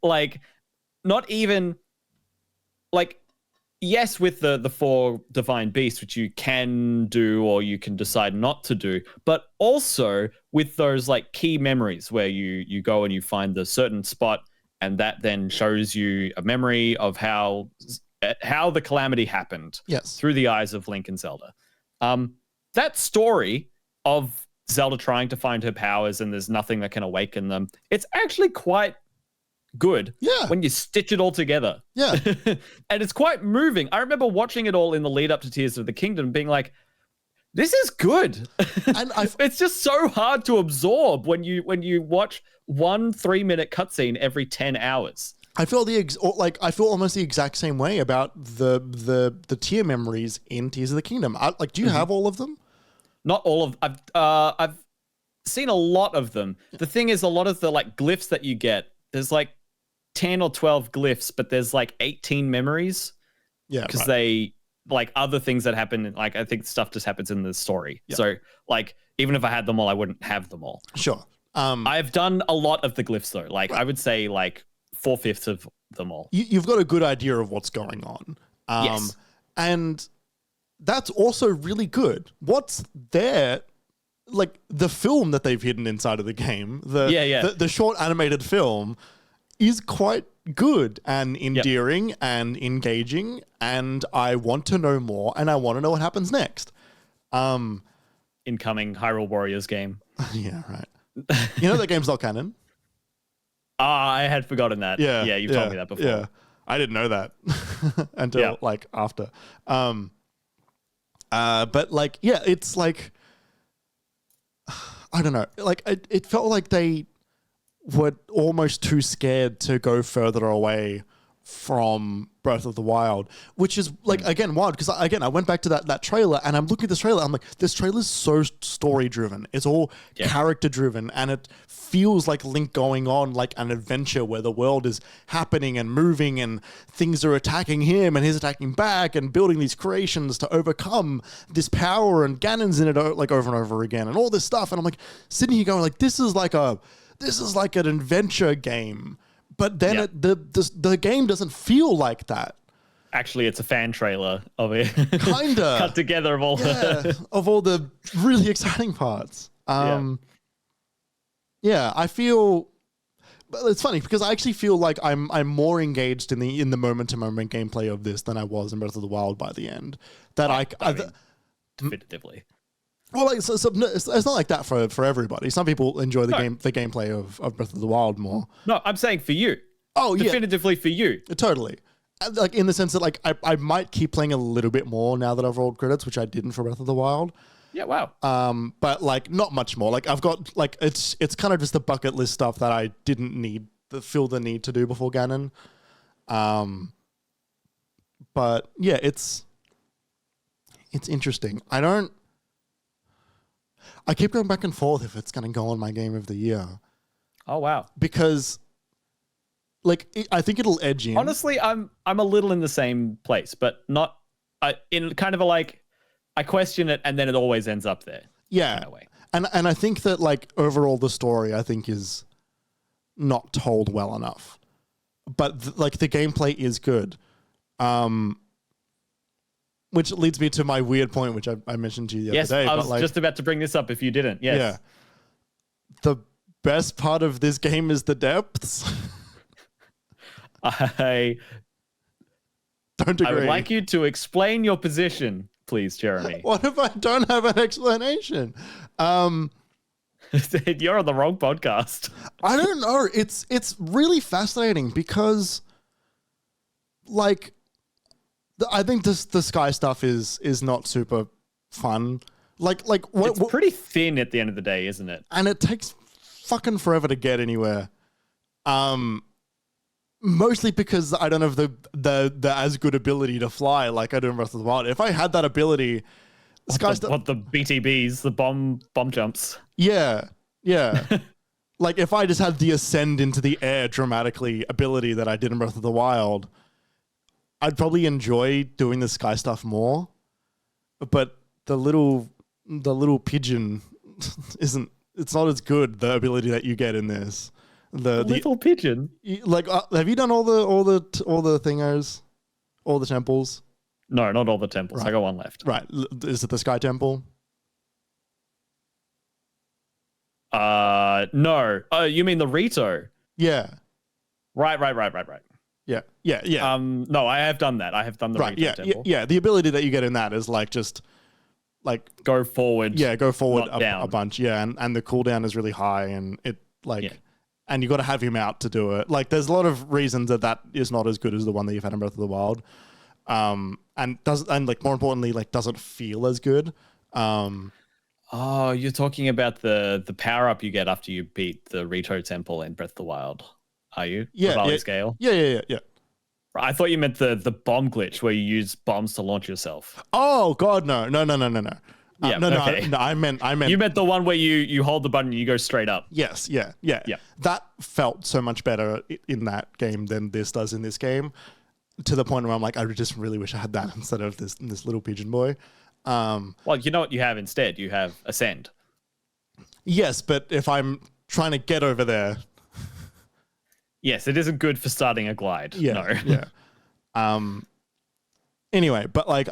Like, not even like. Yes, with the 4 divine beasts, which you can do or you can decide not to do, but also with those like key memories where you go and you find the certain spot and that then shows you a memory of how the calamity happened through the eyes of Link and Zelda. That story of Zelda trying to find her powers and there's nothing that can awaken them, it's actually quite good when you stitch it all together. And it's quite moving. I remember watching it all in the lead up to Tears of the Kingdom being like, this is good. And it's just so hard to absorb when you watch 1 3-minute cutscene every 10 hours. I feel I feel almost the exact same way about the tier memories in Tears of the Kingdom. Do you have all of them? Not all of I've seen a lot of them. The thing is, a lot of the like glyphs that you get, there's like 10 or 12 glyphs, but there's like 18 memories. Because they like other things that happen. Like, I think stuff just happens in the story. So like, even if I had them all, I wouldn't have them all. Sure. I've done a lot of the glyphs though. Like I would say like 4/5 of them all. You've got a good idea of what's going on. Yes. And that's also really good. What's there, like the film that they've hidden inside of the game, the short animated film is quite good and endearing and engaging, and I want to know more, and I want to know what happens next. Incoming Hyrule Warriors game. Yeah, right. You know that game's not canon? I had forgotten that. Yeah. Yeah, you've told me that before. Yeah. I didn't know that until like after. But like, yeah, it's like, I don't know. Like, it felt like they were almost too scared to go further away from Breath of the Wild, which is like, again, wild. Because again, I went back to that trailer and I'm looking at this trailer. I'm like, this trailer is so story driven. It's all character driven, and it feels like Link going on like an adventure where the world is happening and moving and things are attacking him and he's attacking back and building these creations to overcome this power, and Ganon's in it like over and over again and all this stuff. And I'm like sitting here going like, this is like an adventure game. But then the game doesn't feel like that. Actually, it's a fan trailer of it. Kinda. Cut together of all of all the really exciting parts. Yeah, I feel. But it's funny because I actually feel like I'm more engaged in the moment to moment gameplay of this than I was in Breath of the Wild by the end. Definitively. Well, like, so it's not like that for everybody. Some people enjoy the gameplay of Breath of the Wild more. No, I'm saying for you. Oh, yeah. Definitively for you. Totally. Like, in the sense that, like, I might keep playing a little bit more now that I've rolled credits, which I didn't for Breath of the Wild. Yeah, wow. But, like, not much more. Like, I've got, like, it's kind of just the bucket list stuff that I didn't feel the need to do before Ganon. But, yeah, it's interesting. I keep going back and forth if it's going to go on my game of the year. Oh, wow. Because, like, I think it'll edge in. Honestly, I'm a little in the same place, but not in kind of a like, I question it and then it always ends up there. Yeah. Kind of way. And I think that, like, overall the story, I think, is not told well enough. But, like, the gameplay is good. Which leads me to my weird point, which I mentioned to you the other day. Yes, I was just about to bring this up if you didn't. Yes. Yeah. The best part of this game is the depths. I don't agree. I would like you to explain your position, please, Jeremy. What if I don't have an explanation? You're on the wrong podcast. I don't know. It's really fascinating because, like, I think the sky stuff is not super fun. Like it's pretty thin at the end of the day, isn't it? And it takes fucking forever to get anywhere. Mostly because I don't have the as good ability to fly like I do in Breath of the Wild. If I had that ability, sky stuff. What the BTBs, the bomb jumps? Yeah. Like if I just had the ascend into the air dramatically ability that I did in Breath of the Wild, I'd probably enjoy doing the sky stuff more, but the little pigeon it's not as good, the ability that you get in this. The little pigeon? Like, have you done all the thingos? All the temples? No, not all the temples. Right. I got one left. Right. Is it the sky temple? No. Oh, you mean the Rito? Yeah. Right. Yeah. No, I have done that. I have done the Rito temple. Yeah. The ability that you get in that is like just like go forward. Yeah, go forward a bunch. Yeah, and the cooldown is really high, and it and you got to have him out to do it. Like, there's a lot of reasons that is not as good as the one that you've had in Breath of the Wild, and like more importantly, like doesn't feel as good. Oh, you're talking about the power up you get after you beat the Rito temple in Breath of the Wild. Are you? Yeah. The Valley Scale? Yeah. I thought you meant the bomb glitch where you use bombs to launch yourself. Oh God, no. Yeah, No. I meant. You meant the one where you hold the button and you go straight up. Yes. Yeah. That felt so much better in that game than this does in this game. To the point where I'm like, I just really wish I had that instead of this little pigeon boy. Well, you know what you have instead? You have Ascend. Yes, but if I'm trying to get over there. Yes, it isn't good for starting a glide. Yeah, no. Yeah. Anyway, but like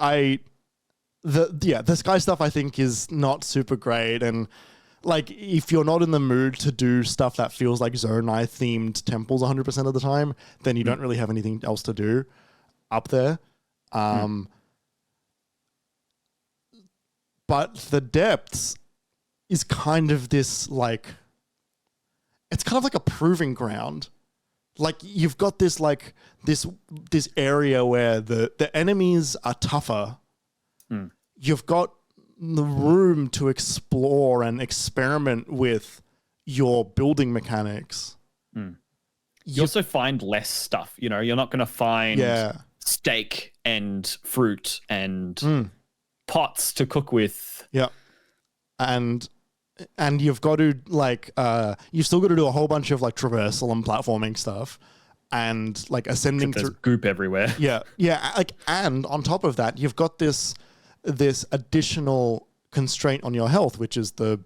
the sky stuff I think is not super great, and like if you're not in the mood to do stuff that feels like Zonai themed temples 100% of the time, then you don't really have anything else to do up there. But the depths is kind of this like, it's kind of like a proving ground. Like you've got this like this area where the enemies are tougher. You've got the room to explore and experiment with your building mechanics. You also find less stuff. You know, you're not going to find steak and fruit and pots to cook with. Yeah. And you've got to like you've still got to do a whole bunch of like traversal and platforming stuff and like ascending There's through goop everywhere. Yeah. Like, and on top of that, you've got this additional constraint on your health, which is the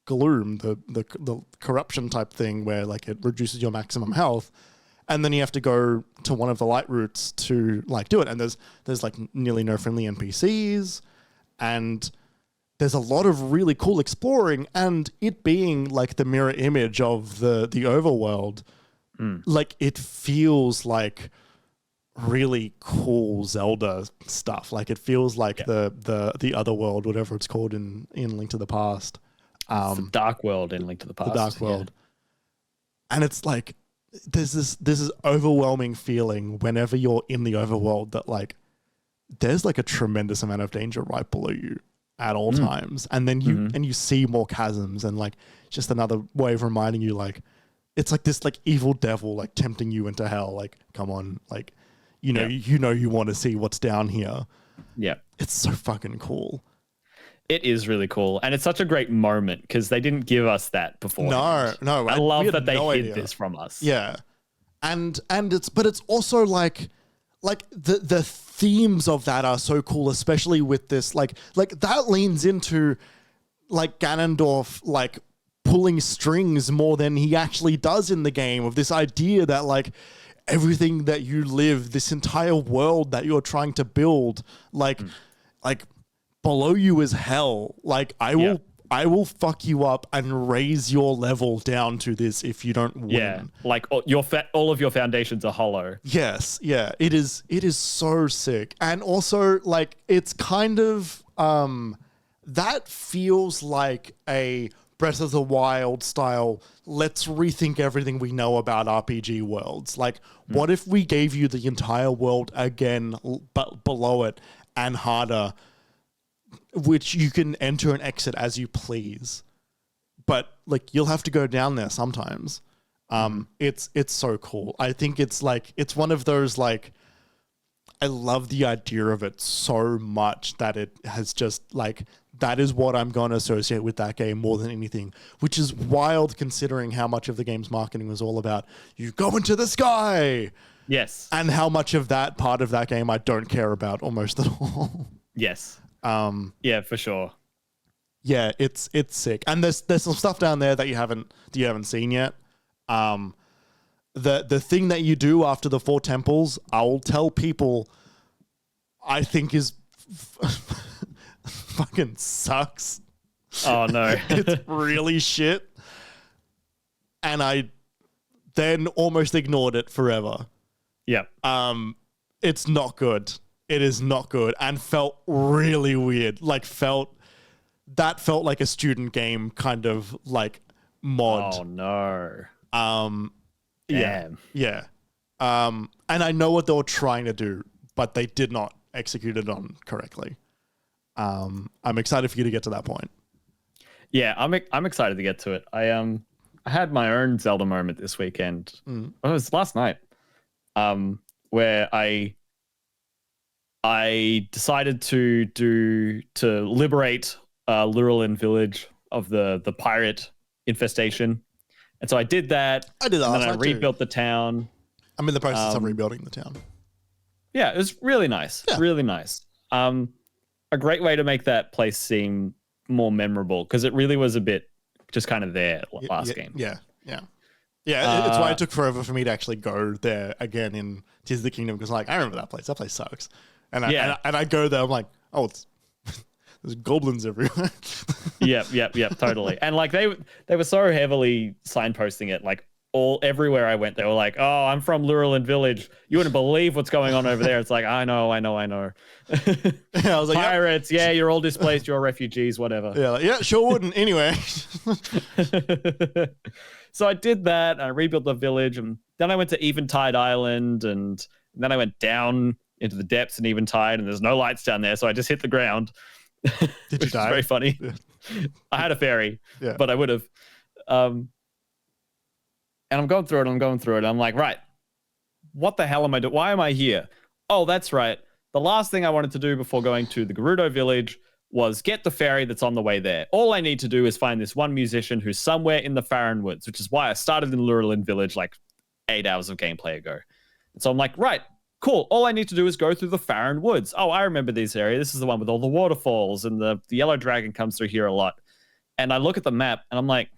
gloom, the corruption type thing where like it reduces your maximum health. And then you have to go to one of the light routes to like do it. And there's like nearly no friendly NPCs, and there's a lot of really cool exploring, and it being like the mirror image of the overworld, like it feels like really cool Zelda stuff. Like it feels like the other world, whatever it's called in Link to the Past. The Dark World in Link to the Past. The Dark World. Yeah. And it's like there's this overwhelming feeling whenever you're in the overworld that like there's like a tremendous amount of danger right below you at all times. And then you see more chasms, and like just another way of reminding you like it's like this like evil devil like tempting you into hell. Like, come on, like you want to see what's down here. Yeah. It's so fucking cool. It is really cool. And it's such a great moment because they didn't give us that before. No. I love that they hid this from us. Yeah. And it's also like the themes of that are so cool, especially with this like that leans into like Ganondorf like pulling strings more than he actually does in the game, of this idea that like everything that you live, this entire world that you're trying to build, like below you is hell. Like I will fuck you up and raise your level down to this if you don't win. Yeah, like all of your foundations are hollow. Yes, yeah. It is so sick. And also like it's kind of that feels like a Breath of the Wild style, let's rethink everything we know about RPG worlds. Like, what if we gave you the entire world again, but below it and harder, which you can enter and exit as you please, but like you'll have to go down there sometimes. It's so cool. I think it's like it's one of those like I love the idea of it so much that it has just like that is what I'm going to associate with that game more than anything, which is wild considering how much of the game's marketing was all about you go into the sky. Yes. And how much of that part of that game I don't care about almost at all. Yes. Yeah, for sure. Yeah, it's sick. And there's some stuff down there that you haven't seen yet. The thing that you do after the 4 temples, I'll tell people I think is fucking sucks. Oh no. It's really shit. And I then almost ignored it forever. Yeah. It's not good. It is not good and felt really weird. Like felt like a student game kind of like mod. Oh no. Yeah. And I know what they were trying to do, but they did not execute it on correctly. I'm excited for you to get to that point. Yeah, I'm excited to get to it. I had my own Zelda moment this weekend. It was last night. Where I decided to liberate Lurelin village of the pirate infestation. And so I did that. I did that and last then I night rebuilt too. the town. I'm in the process of rebuilding the town. Yeah, it was really nice. Yeah. Really nice. A great way to make that place seem more memorable because it really was a bit just kind of there last game. Yeah. It's why it took forever for me to actually go there again in Tears of the Kingdom because like I remember that place. That place sucks. And I go there. I'm like, oh, There's goblins everywhere. Yep, totally. And like they were so heavily signposting it, like everywhere I went, they were like, "Oh, I'm from Lurelin Village. You wouldn't believe what's going on over there." It's like, I know. Yeah, I was like, pirates. Yeah, you're all displaced. You're refugees. Whatever. Yeah, like, yeah, sure wouldn't. Anyway. So I did that. I rebuilt the village, and then I went to Eventide Island, and then I went down into the depths in Eventide, and there's no lights down there, so I just hit the ground. Did you die? Very funny. Yeah. I had a ferry, yeah. but I would have. And I'm going through it. And I'm like, right, what the hell am I doing? Why am I here? Oh, that's right. The last thing I wanted to do before going to the Gerudo village was get the ferry that's on the way there. All I need to do is find this one musician who's somewhere in the Farron Woods, which is why I started in Lurelin Village like 8 hours of gameplay ago. And so I'm like, right, cool. All I need to do is go through the Farron Woods. Oh, I remember this area. This is the one with all the waterfalls, and the yellow dragon comes through here a lot. And I look at the map and I'm like,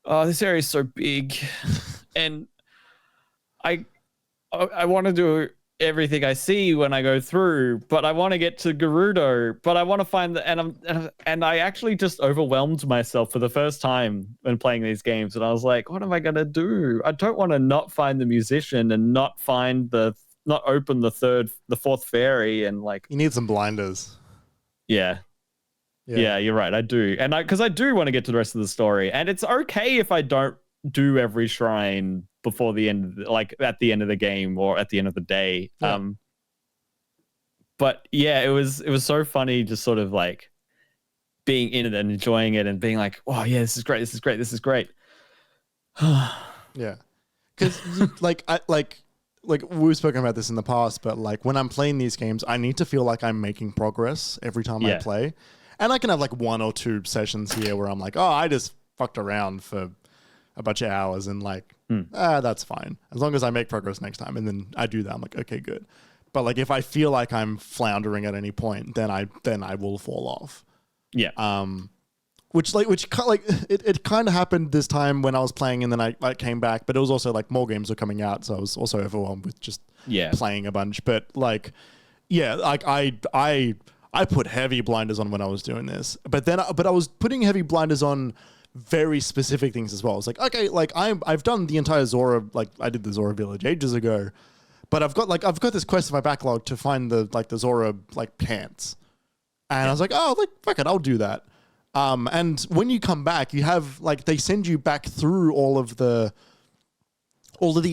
oh, this area is so big. And I want to do everything I see when I go through, but I want to get to Gerudo, but I want to find and I actually just overwhelmed myself for the first time when playing these games. And I was like, what am I going to do? I don't want to not find the musician and not open the fourth fairy. And like, you need some blinders. Yeah, you're right. I do. And because I do want to get to the rest of the story, and it's okay if I don't do every shrine before the end, like at the end of the game or at the end of the day. Yeah. But yeah, it was so funny just sort of like being in it and enjoying it and being like, oh yeah, this is great. Yeah. Because like we've spoken about this in the past, but like when I'm playing these games, I need to feel like I'm making progress every time I play. And I can have like 1 or 2 sessions here where I'm like, oh, I just fucked around for a bunch of hours and like, that's fine. As long as I make progress next time. And then I do that. I'm like, okay, good. But like, if I feel like I'm floundering at any point, then I will fall off. Yeah. Which it kind of happened this time when I was playing, and then I came back, but it was also like more games were coming out. So I was also overwhelmed with just playing a bunch. But like, yeah, like I put heavy blinders on when I was doing this, but I was putting heavy blinders on very specific things as well. It's like, okay, like I've done the entire Zora, like I did the Zora village ages ago, but I've got this quest in my backlog to find the Zora like pants. And I was like, oh, like fuck it, I'll do that. And when you come back, you have like, they send you back through all of the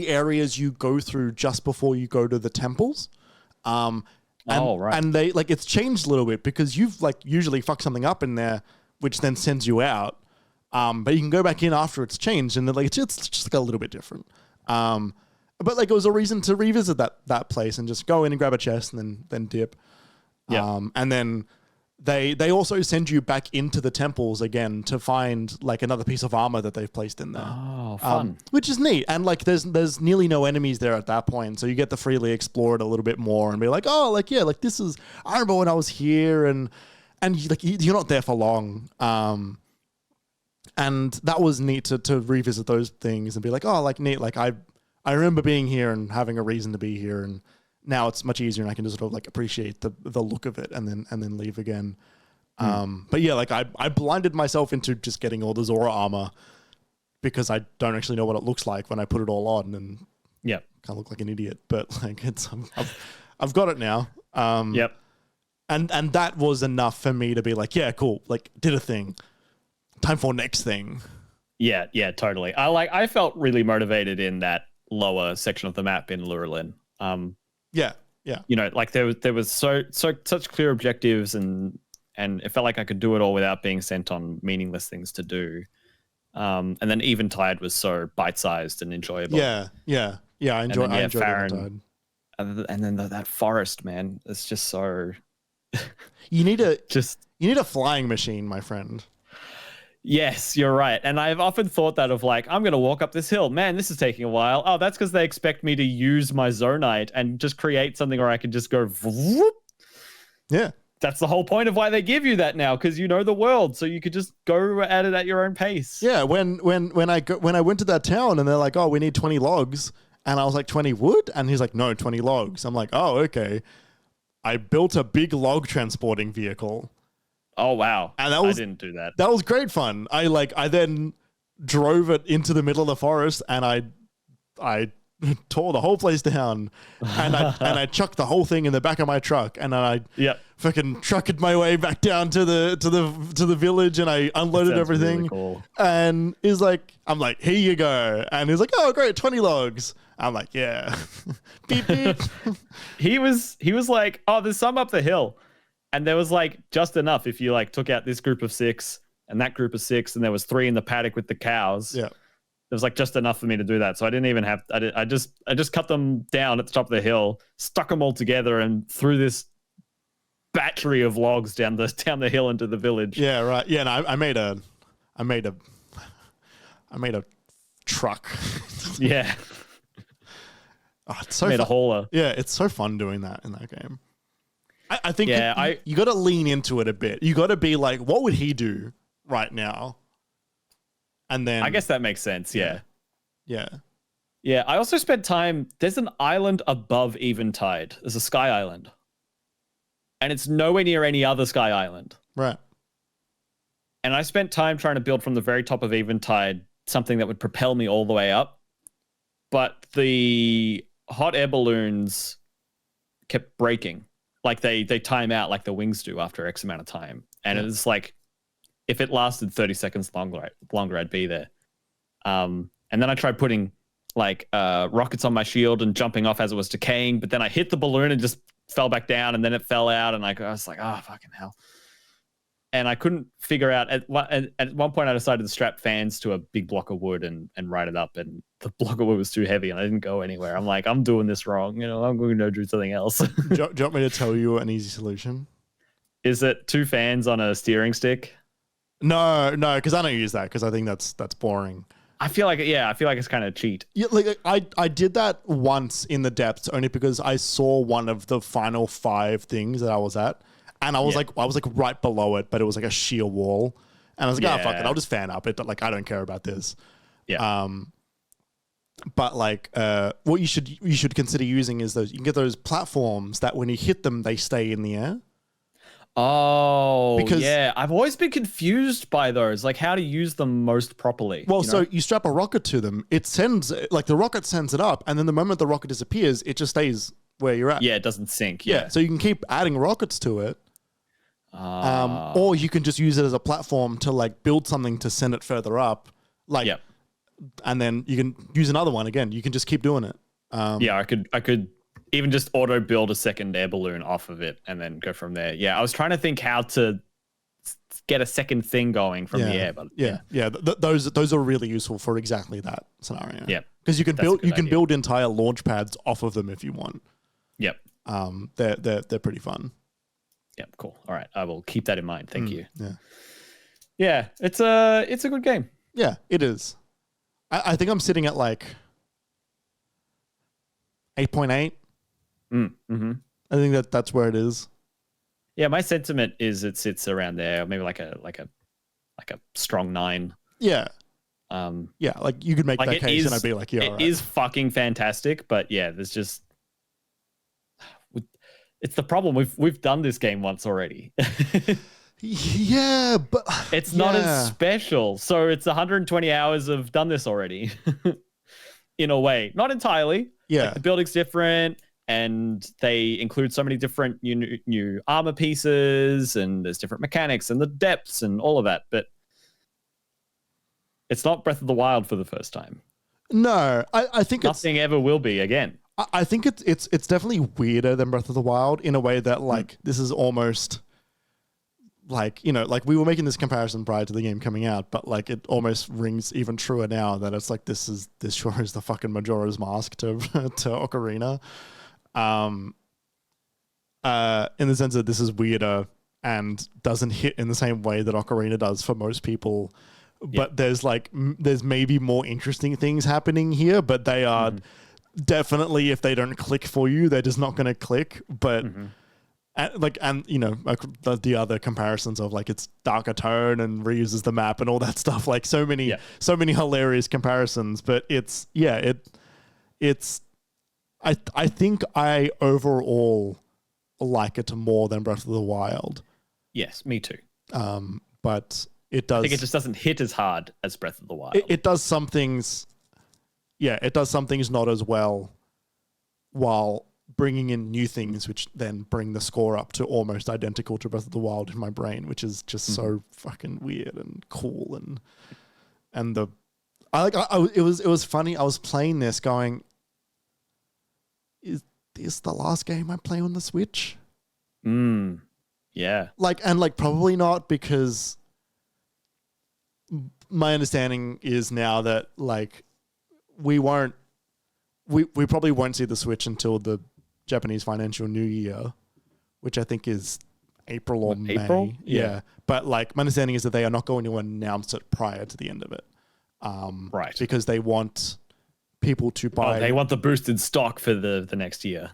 areas you go through just before you go to the temples. Right. And they like, it's changed a little bit because you've like usually fucked something up in there, which then sends you out. But you can go back in after it's changed, and like it's just like a little bit different. But like it was a reason to revisit that place and just go in and grab a chest and then dip. Yeah. And then they also send you back into the temples again to find like another piece of armor that they've placed in there. Oh, fun. Which is neat. And like there's nearly no enemies there at that point, so you get to freely explore it a little bit more and be like, oh, like yeah, like this is, I remember when I was here, and like you're not there for long. And that was neat to revisit those things and be like, oh, like neat. Like I remember being here and having a reason to be here, and now it's much easier and I can just sort of like appreciate the look of it and then leave again. But yeah, like I blinded myself into just getting all the Zora armor because I don't actually know what it looks like when I put it all on, and kind of look like an idiot. But like I've got it now. Yep. And that was enough for me to be like, yeah, cool. Like did a thing. Time for next thing. Yeah, totally. I felt really motivated in that lower section of the map in Lurelin. Yeah. You know, like there was such clear objectives, and it felt like I could do it all without being sent on meaningless things to do. And then Eventide was so bite-sized and enjoyable. Yeah. I enjoyed Farron, and then that forest, man, it's just so. You need a flying machine, my friend. Yes, you're right. And I've often thought that of like, I'm going to walk up this hill. Man, this is taking a while. Oh, that's because they expect me to use my Zonite and just create something where I can just go. Whoop. Yeah. That's the whole point of why they give you that now, because you know the world, so you could just go at it at your own pace. Yeah. When I went to that town and they're like, oh, we need 20 logs, and I was like, 20 wood, and he's like, no, 20 logs. I'm like, oh, okay. I built a big log transporting vehicle. Oh wow! And I didn't do that. That was great fun. I then drove it into the middle of the forest, and I tore the whole place down, and I chucked the whole thing in the back of my truck, and then I fucking trucked my way back down to the village, and I unloaded everything. Really cool. And I'm like, here you go, and he's like, oh great, 20 logs. I'm like, yeah, beep beep. He was like, oh, there's some up the hill. And there was like just enough if you like took out this group of 6 and that group of 6, and there was 3 in the paddock with the cows. Yeah. There was like just enough for me to do that. So I didn't even have, I just cut them down at the top of the hill, stuck them all together, and threw this battery of logs down the hill into the village. Yeah, right. Yeah, and I made a truck. Yeah. Oh, it's so made fun. A hauler. Yeah, it's so fun doing that in that game. I think you got to lean into it a bit. You got to be like, what would he do right now? And then I guess that makes sense. Yeah. Yeah. Yeah. I also spent time. There's an island above Eventide. There's a sky island, and it's nowhere near any other sky island. Right. And I spent time trying to build from the very top of Eventide something that would propel me all the way up, but the hot air balloons kept breaking. Like they time out like the wings do after X amount of time. And it's like, if it lasted 30 seconds longer, I'd be there. And then I tried putting like rockets on my shield and jumping off as it was decaying, but then I hit the balloon and just fell back down, and then it fell out, and I was like, oh, fucking hell. And I couldn't figure out, at one point I decided to strap fans to a big block of wood and ride it up, and the block of wood was too heavy and I didn't go anywhere. I'm like, I'm doing this wrong. I'm going to do something else. Do you want me to tell you an easy solution? Is it 2 fans on a steering stick? No, because I don't use that, because I think that's boring. I feel like it's kind of cheat. Yeah, like I did that once in the depths, only because I saw one of the final 5 things that I was at. And I was like right below it, but it was like a sheer wall. And I was like, oh, fuck it, I'll just fan up it. Like, I don't care about this. Yeah. But like, what you should consider using is those. You can get those platforms that when you hit them, they stay in the air. Oh, because I've always been confused by those, like how to use them most properly. Well, so you strap a rocket to them. It sends, like the rocket sends it up, and then the moment the rocket disappears, it just stays where you're at. Yeah, it doesn't sink. Yeah, so you can keep adding rockets to it. Or you can just use it as a platform to like build something to send it further up. Like, and then you can use another one again. You can just keep doing it. Yeah, I could even just auto build a second air balloon off of it and then go from there. Yeah, I was trying to think how to get a second thing going from the air, but those are really useful for exactly that scenario. Yeah, because you can build entire launch pads off of them if you want. Yep. They're pretty fun. Yep. Cool. All right, I will keep that in mind. Thank you. Yeah. Yeah, it's a good game. Yeah, it is. I think I'm sitting at like 8.8. Mm-hmm. I think that's where it is. Yeah, my sentiment is it sits around there, maybe like a strong 9. Yeah. Yeah, like you could make like that case, and I'd be like, yeah, it is fucking fantastic, but yeah, there's just it's the problem. We've done this game once already. Yeah, but it's not as special. So it's 120 hours of done this already. In a way, not entirely. Yeah, like the building's different, and they include so many different new armor pieces, and there's different mechanics and the depths and all of that. But it's not Breath of the Wild for the first time. No, I think nothing ever will be again. I think it's definitely weirder than Breath of the Wild in a way that like this is almost like, you know, like we were making this comparison prior to the game coming out, but like it almost rings even truer now that it's like this sure is the fucking Majora's Mask to Ocarina. In the sense that this is weirder and doesn't hit in the same way that Ocarina does for most people. But there's maybe more interesting things happening here, but they are definitely, if they don't click for you, they're just not going to click. But and you know, like the other comparisons of like it's darker tone and reuses the map and all that stuff, like so many hilarious comparisons. But I think I overall like it more than Breath of the Wild. Yes, me too. But it does. I think it just doesn't hit as hard as Breath of the Wild. It does some things. Yeah, it does some things not as well, while bringing in new things, which then bring the score up to almost identical to Breath of the Wild in my brain, which is just so fucking weird and cool. And it was funny. I was playing this going, is this the last game I play on the Switch? Yeah. Probably not, because my understanding is now that we probably won't see the Switch until the Japanese financial new year, which I think is April or May. April? Yeah. But my understanding is that they are not going to announce it prior to the end of it. Right. Because they want people to buy. They want the boosted stock for the next year.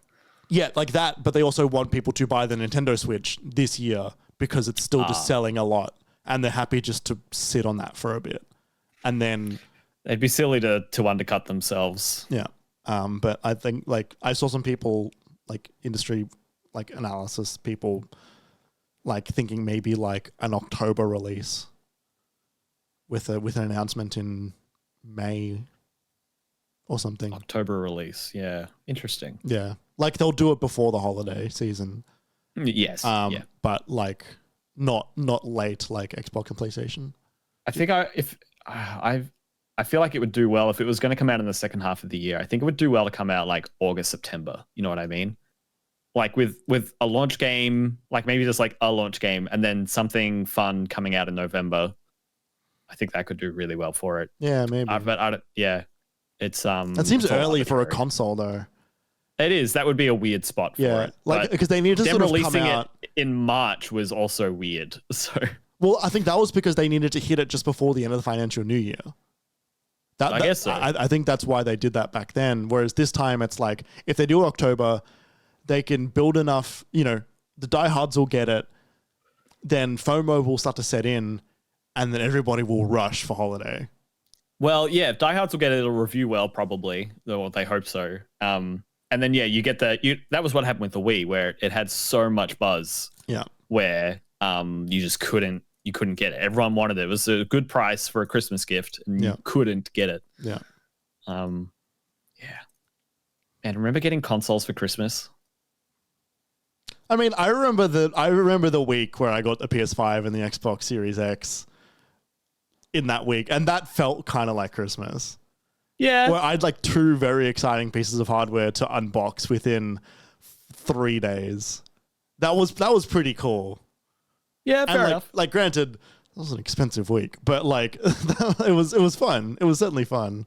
Yeah, like that. But they also want people to buy the Nintendo Switch this year because it's still just selling a lot. And they're happy just to sit on that for a bit. And then they'd be silly to undercut themselves. Yeah. But I think I saw some people industry analysis people thinking maybe an October release with an announcement in May or something. October release. Yeah. Interesting. Yeah. They'll do it before the holiday season. Yes. Yeah. But not late like Xbox and PlayStation. I think I feel like it would do well if it was going to come out in the second half of the year. I think it would do well to come out August, September. You know what I mean? With a launch game, maybe just a launch game and then something fun coming out in November. I think that could do really well for it. Yeah, maybe. But I don't, yeah, it's That seems early for a console though. It is. That would be a weird spot for it. Because they needed to them sort of releasing come out it in March was also weird. So well, I think that was because they needed to hit it just before the end of the financial new year. I guess so. I think that's why they did that back then. Whereas this time it's if they do it October, they can build enough, the diehards will get it, then FOMO will start to set in, and then everybody will rush for holiday. Well, yeah, if diehards will get it, it'll review well, probably. Or they hope so. And then, yeah, you get that was what happened with the Wii, where it had so much buzz. Yeah. Where you just couldn't get it. Everyone wanted it. It was a good price for a Christmas gift, and you couldn't get it. Yeah. Yeah. And remember getting consoles for Christmas? I mean, I remember the week where I got the PS5 and the Xbox Series X in that week, and that felt kind of like Christmas. Yeah. Where I had 2 very exciting pieces of hardware to unbox within 3 days. That was pretty cool. Yeah, fair enough. Granted, it was an expensive week, but it was fun. It was certainly fun.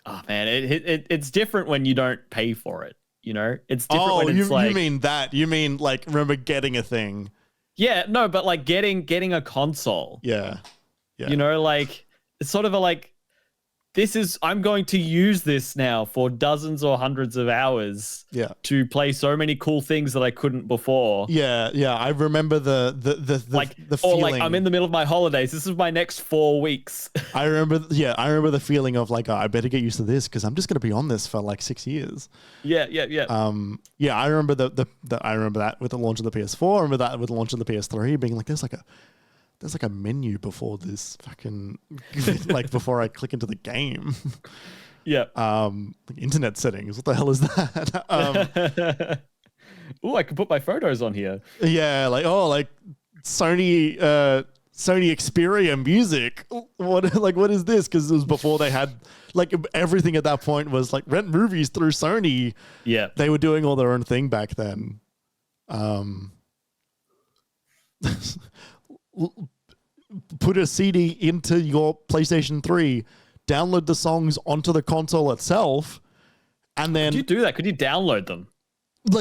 Oh man, it's different when you don't pay for it. It's different when it's you mean that? You mean remember getting a thing? Yeah, no, but getting a console. Yeah. It's sort of I'm going to use this now for dozens or hundreds of hours to play so many cool things that I couldn't before. Yeah. I remember the feeling. I'm in the middle of my holidays. This is my next 4 weeks. I remember the feeling of I better get used to this because I'm just going to be on this for 6 years. Yeah. I remember I remember that with the launch of the PS4. I remember that with the launch of the PS3 being there's a menu before this fucking before I click into the game. Yeah. Internet settings. What the hell is that? Oh, I can put my photos on here. Yeah, Sony Xperia music. What is this? Because it was before they had everything at that point was rent movies through Sony. Yeah. They were doing all their own thing back then. Put a CD into your PlayStation 3, download the songs onto the console itself, and then... Could you do that? Could you download them?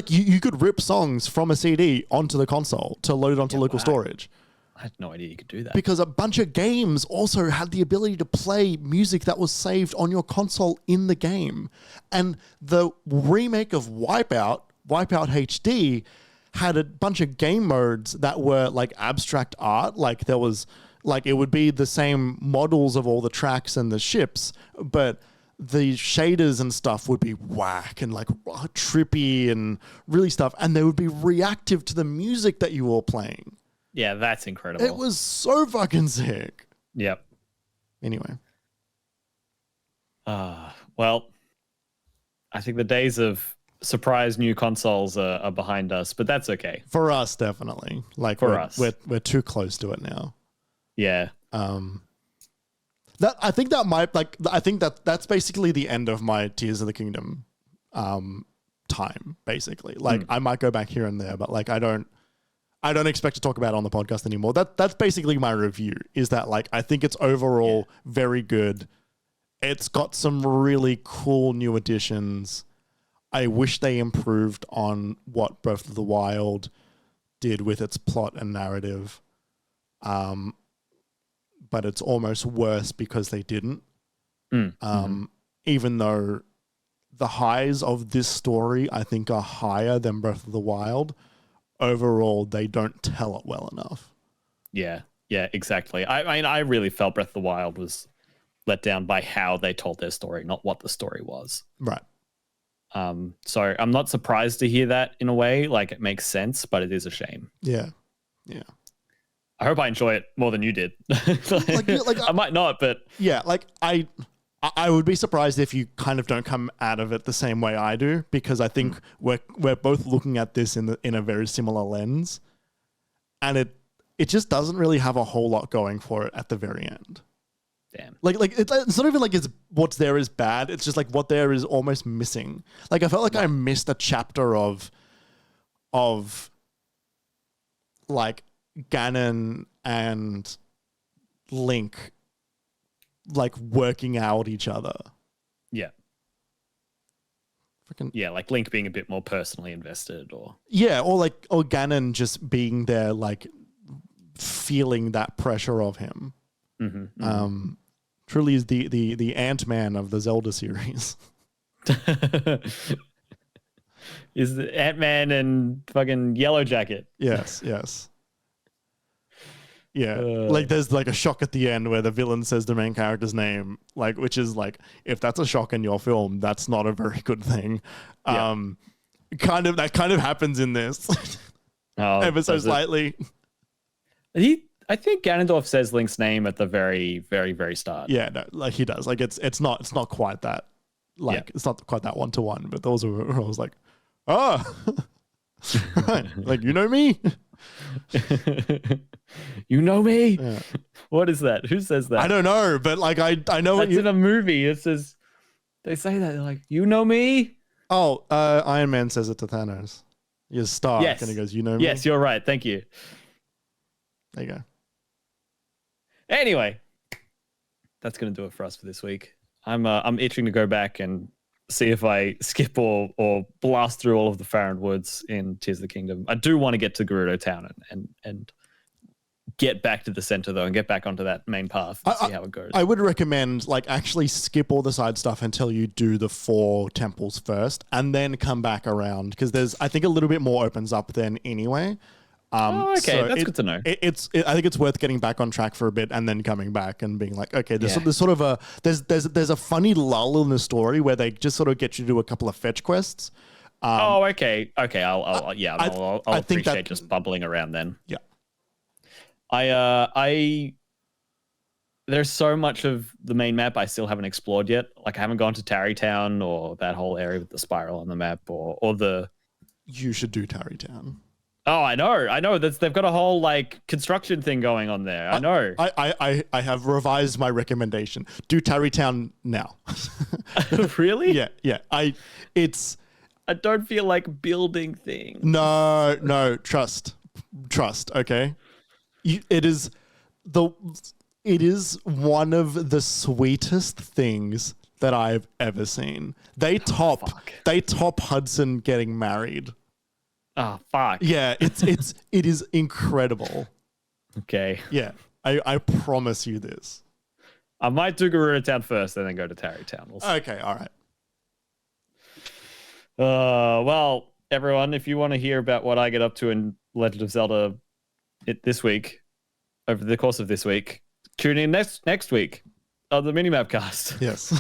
You could rip songs from a CD onto the console to load it onto local storage. I had no idea you could do that. Because a bunch of games also had the ability to play music that was saved on your console in the game. And the remake of Wipeout HD... had a bunch of game modes that were abstract art. There was it would be the same models of all the tracks and the ships, but the shaders and stuff would be whack and like trippy and really stuff, and they would be reactive to the music that you were playing. Yeah, that's incredible. It was so fucking sick. Yep. Anyway. Well, I think the days of surprise new consoles are behind us, but that's okay. For us, definitely. Like we're too close to it now. Yeah. I think that's basically the end of my Tears of the Kingdom time, basically. Like I might go back here and there, but like I don't expect to talk about it on the podcast anymore. That's basically my review, is that like I think it's overall very good. It's got some really cool new additions. I wish they improved on what Breath of the Wild did with its plot and narrative. But it's almost worse because they didn't. Even though the highs of this story, I think, are higher than Breath of the Wild, overall, they don't tell it well enough. Yeah, exactly. I mean, I really felt Breath of the Wild was let down by how they told their story, not what the story was. Right. So I'm not surprised to hear that in a way. Like, it makes sense, but it is a shame. Yeah. I hope I enjoy it more than you did. I might not, but yeah, like I would be surprised if you kind of don't come out of it the same way I do, because I think we're both looking at this in a very similar lens, and it just doesn't really have a whole lot going for it at the very end. Damn. Like it's not even like it's what's there is bad. It's just like what there is almost missing. Like I felt like I missed a chapter of like Ganon and Link like working out each other. Yeah. Freaking yeah, like Link being a bit more personally invested, or Ganon just being there, like feeling that pressure of him. Truly is the Ant-Man of the Zelda series. Is the Ant-Man and fucking Yellow Jacket. Yes. Yeah, like there's like a shock at the end where the villain says the main character's name, like, which is like, if that's a shock in your film, that's not a very good thing. That kind of happens in this, ever so slightly. I think Ganondorf says Link's name at the very, very, very start. Yeah, no, like he does. Like it's not quite that. Like it's not quite that 1-to-1. But those were, I was like, right, like you know me. You know me? Yeah. What is that? Who says that? I don't know, but like I know that's in a movie. It says, they say that, they're like, you know me? Oh, Iron Man says it to Thanos. You're Stark, yes. And he goes, you know me? Yes, you're right. Thank you. There you go. Anyway, that's gonna do it for us for this week. I'm itching to go back and see if I skip or blast through all of the Faron Woods in Tears of the Kingdom. I do want to get to Gerudo Town and get back to the center, though, and get back onto that main path and see how it goes. I would recommend, like, actually skip all the side stuff until you do the 4 temples first, and then come back around, because there's, I think, a little bit more opens up then anyway. Okay, so that's good to know. I think it's worth getting back on track for a bit and then coming back and being like, okay, there's sort of a there's a funny lull in the story where they just sort of get you to do a couple of fetch quests. Okay. I'll appreciate just bubbling around then. Yeah. There's so much of the main map I still haven't explored yet. Like, I haven't gone to Tarrytown or that whole area with the spiral on the map, or the. You should do Tarrytown. Oh, I know. They've got a whole like construction thing going on there. I know. I have revised my recommendation. Do Tarrytown now. Really? Yeah. I don't feel like building things. No. Trust. Okay. It is one of the sweetest things that I've ever seen. They top Hudson getting married. Oh, fuck. Yeah, it is incredible. Okay. Yeah, I promise you this. I might do Gerudo Town first and then go to Tarrytown. Okay, all right. Well, everyone, if you want to hear about what I get up to in Legend of Zelda this week, over the course of this week, tune in next week of the MiniMapCast. Yes.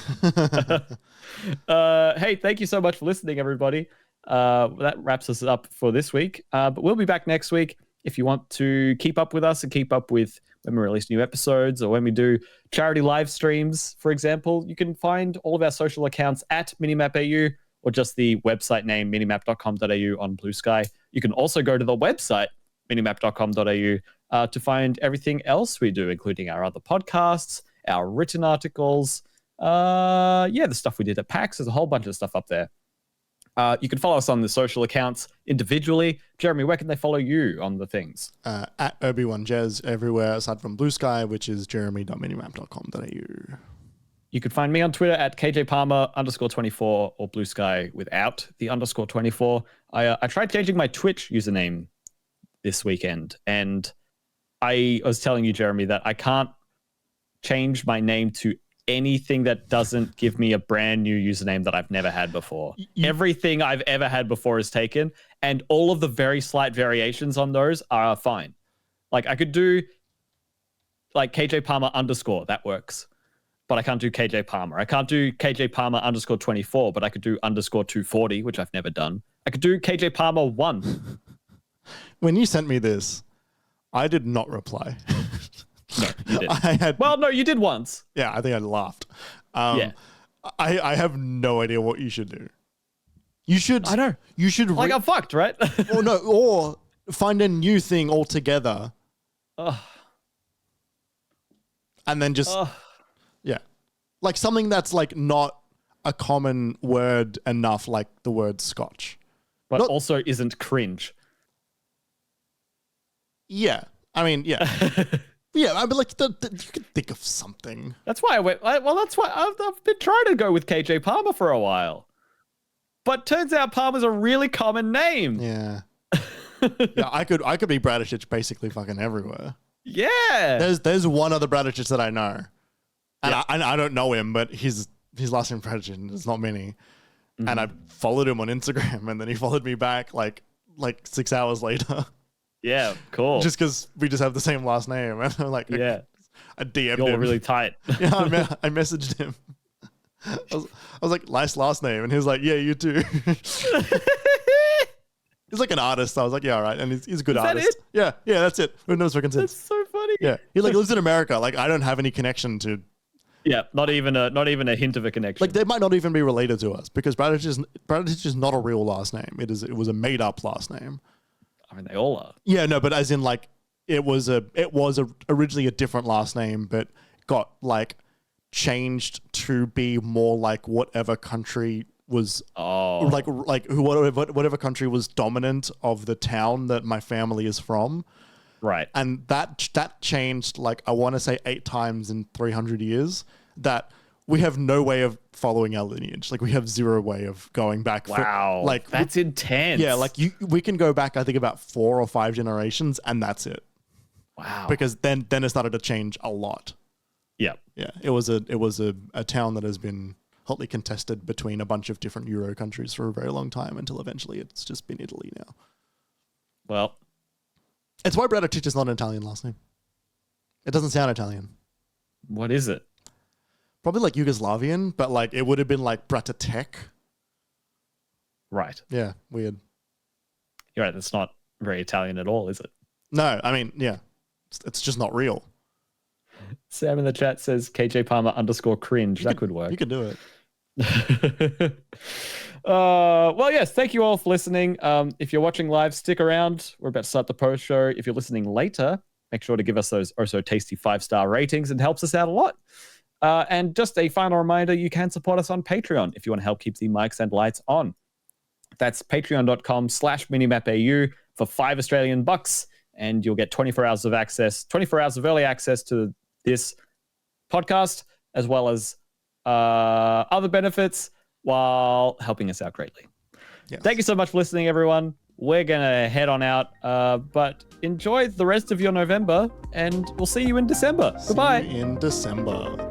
Hey, thank you so much for listening, everybody. That wraps us up for this week. But we'll be back next week. If you want to keep up with us and keep up with when we release new episodes or when we do charity live streams, for example, you can find all of our social accounts at MiniMapAU or just the website name minimap.com.au on Blue Sky. You can also go to the website minimap.com.au to find everything else we do, including our other podcasts, our written articles, the stuff we did at PAX. There's a whole bunch of stuff up there. You can follow us on the social accounts individually. Jeremy, where can they follow you on the things? At Obi-Wan-Jez everywhere aside from Blue Sky, which is jeremy.minimap.com.au. You can find me on Twitter at kjpalmer_24 or Blue Sky without the _24. I tried changing my Twitch username this weekend, and I was telling you, Jeremy, that I can't change my name to anything that doesn't give me a brand new username that I've never had before. Everything I've ever had before is taken, and all of the very slight variations on those are fine. Like I could do like KJ Palmer _, that works. But I can't do KJ Palmer. I can't do KJ Palmer _24, but I could do _240, which I've never done. I could do KJ Palmer 1. When you sent me this, I did not reply. No, you didn't. Well, no, you did once. Yeah, I think I laughed. Yeah. I have no idea what you should do. You should. I know. You should. Like I'm fucked, right? or find a new thing altogether. And then just, yeah. Like something that's like not a common word enough, like the word scotch. But also isn't cringe. Yeah. I mean, yeah. Yeah, I mean, like, you could think of something. That's why I went, that's why I've been trying to go with KJ Palmer for a while. But turns out Palmer's a really common name. Yeah. Yeah, I could be Bradishich basically fucking everywhere. Yeah. There's one other Bradishich that I know. And I don't know him, but his last name Bradishich is not many. Mm-hmm. And I followed him on Instagram, and then he followed me back like 6 hours later. Yeah, cool. Just because we just have the same last name. And I'm like, yeah. I DM'd You're him. really tight. Yeah, I messaged him. I was like, nice last name. And he was like, yeah, you too. He's like an artist. So I was like, yeah, all right. And he's a good artist. That it? Yeah, that's it. Who knows what consent? That's so funny. Yeah. He like lives in America. Like I don't have any connection to. Yeah, not even a hint of a connection. Like they might not even be related to us because Bradich is not a real last name. It was a made up last name. I mean, they all are. Yeah, no, but as in like it was originally a different last name, but got like changed to be more like whatever country was whatever country was dominant of the town that my family is from. Right. And that changed like I want to say 8 times in 300 years that we have no way of following our lineage. Like we have zero way of going back. Wow. That's intense. Yeah. Like we can go back, I think about 4 or 5 generations and that's it. Wow. Because then it started to change a lot. Yeah. Yeah. It was a town that has been hotly contested between a bunch of different Euro countries for a very long time until eventually it's just been Italy now. Well, it's why Bradich is not an Italian last name. It doesn't sound Italian. What is it? Probably like Yugoslavian, but like it would have been like Bratatek. Right. Yeah, weird. You're right. That's not very Italian at all, is it? No, I mean, yeah, it's just not real. Sam in the chat says KJ Palmer _cringe. That could work. You could do it. Well, yes, thank you all for listening. If you're watching live, stick around. We're about to start the post show. If you're listening later, make sure to give us those also tasty 5-star ratings. It helps us out a lot. And just a final reminder, you can support us on Patreon if you want to help keep the mics and lights on. That's patreon.com/minimapau for $5 and you'll get 24 hours of early access to this podcast, as well as other benefits while helping us out greatly. Yes. Thank you so much for listening, everyone. We're going to head on out, but enjoy the rest of your November, and we'll see you in December. Goodbye. See you in December.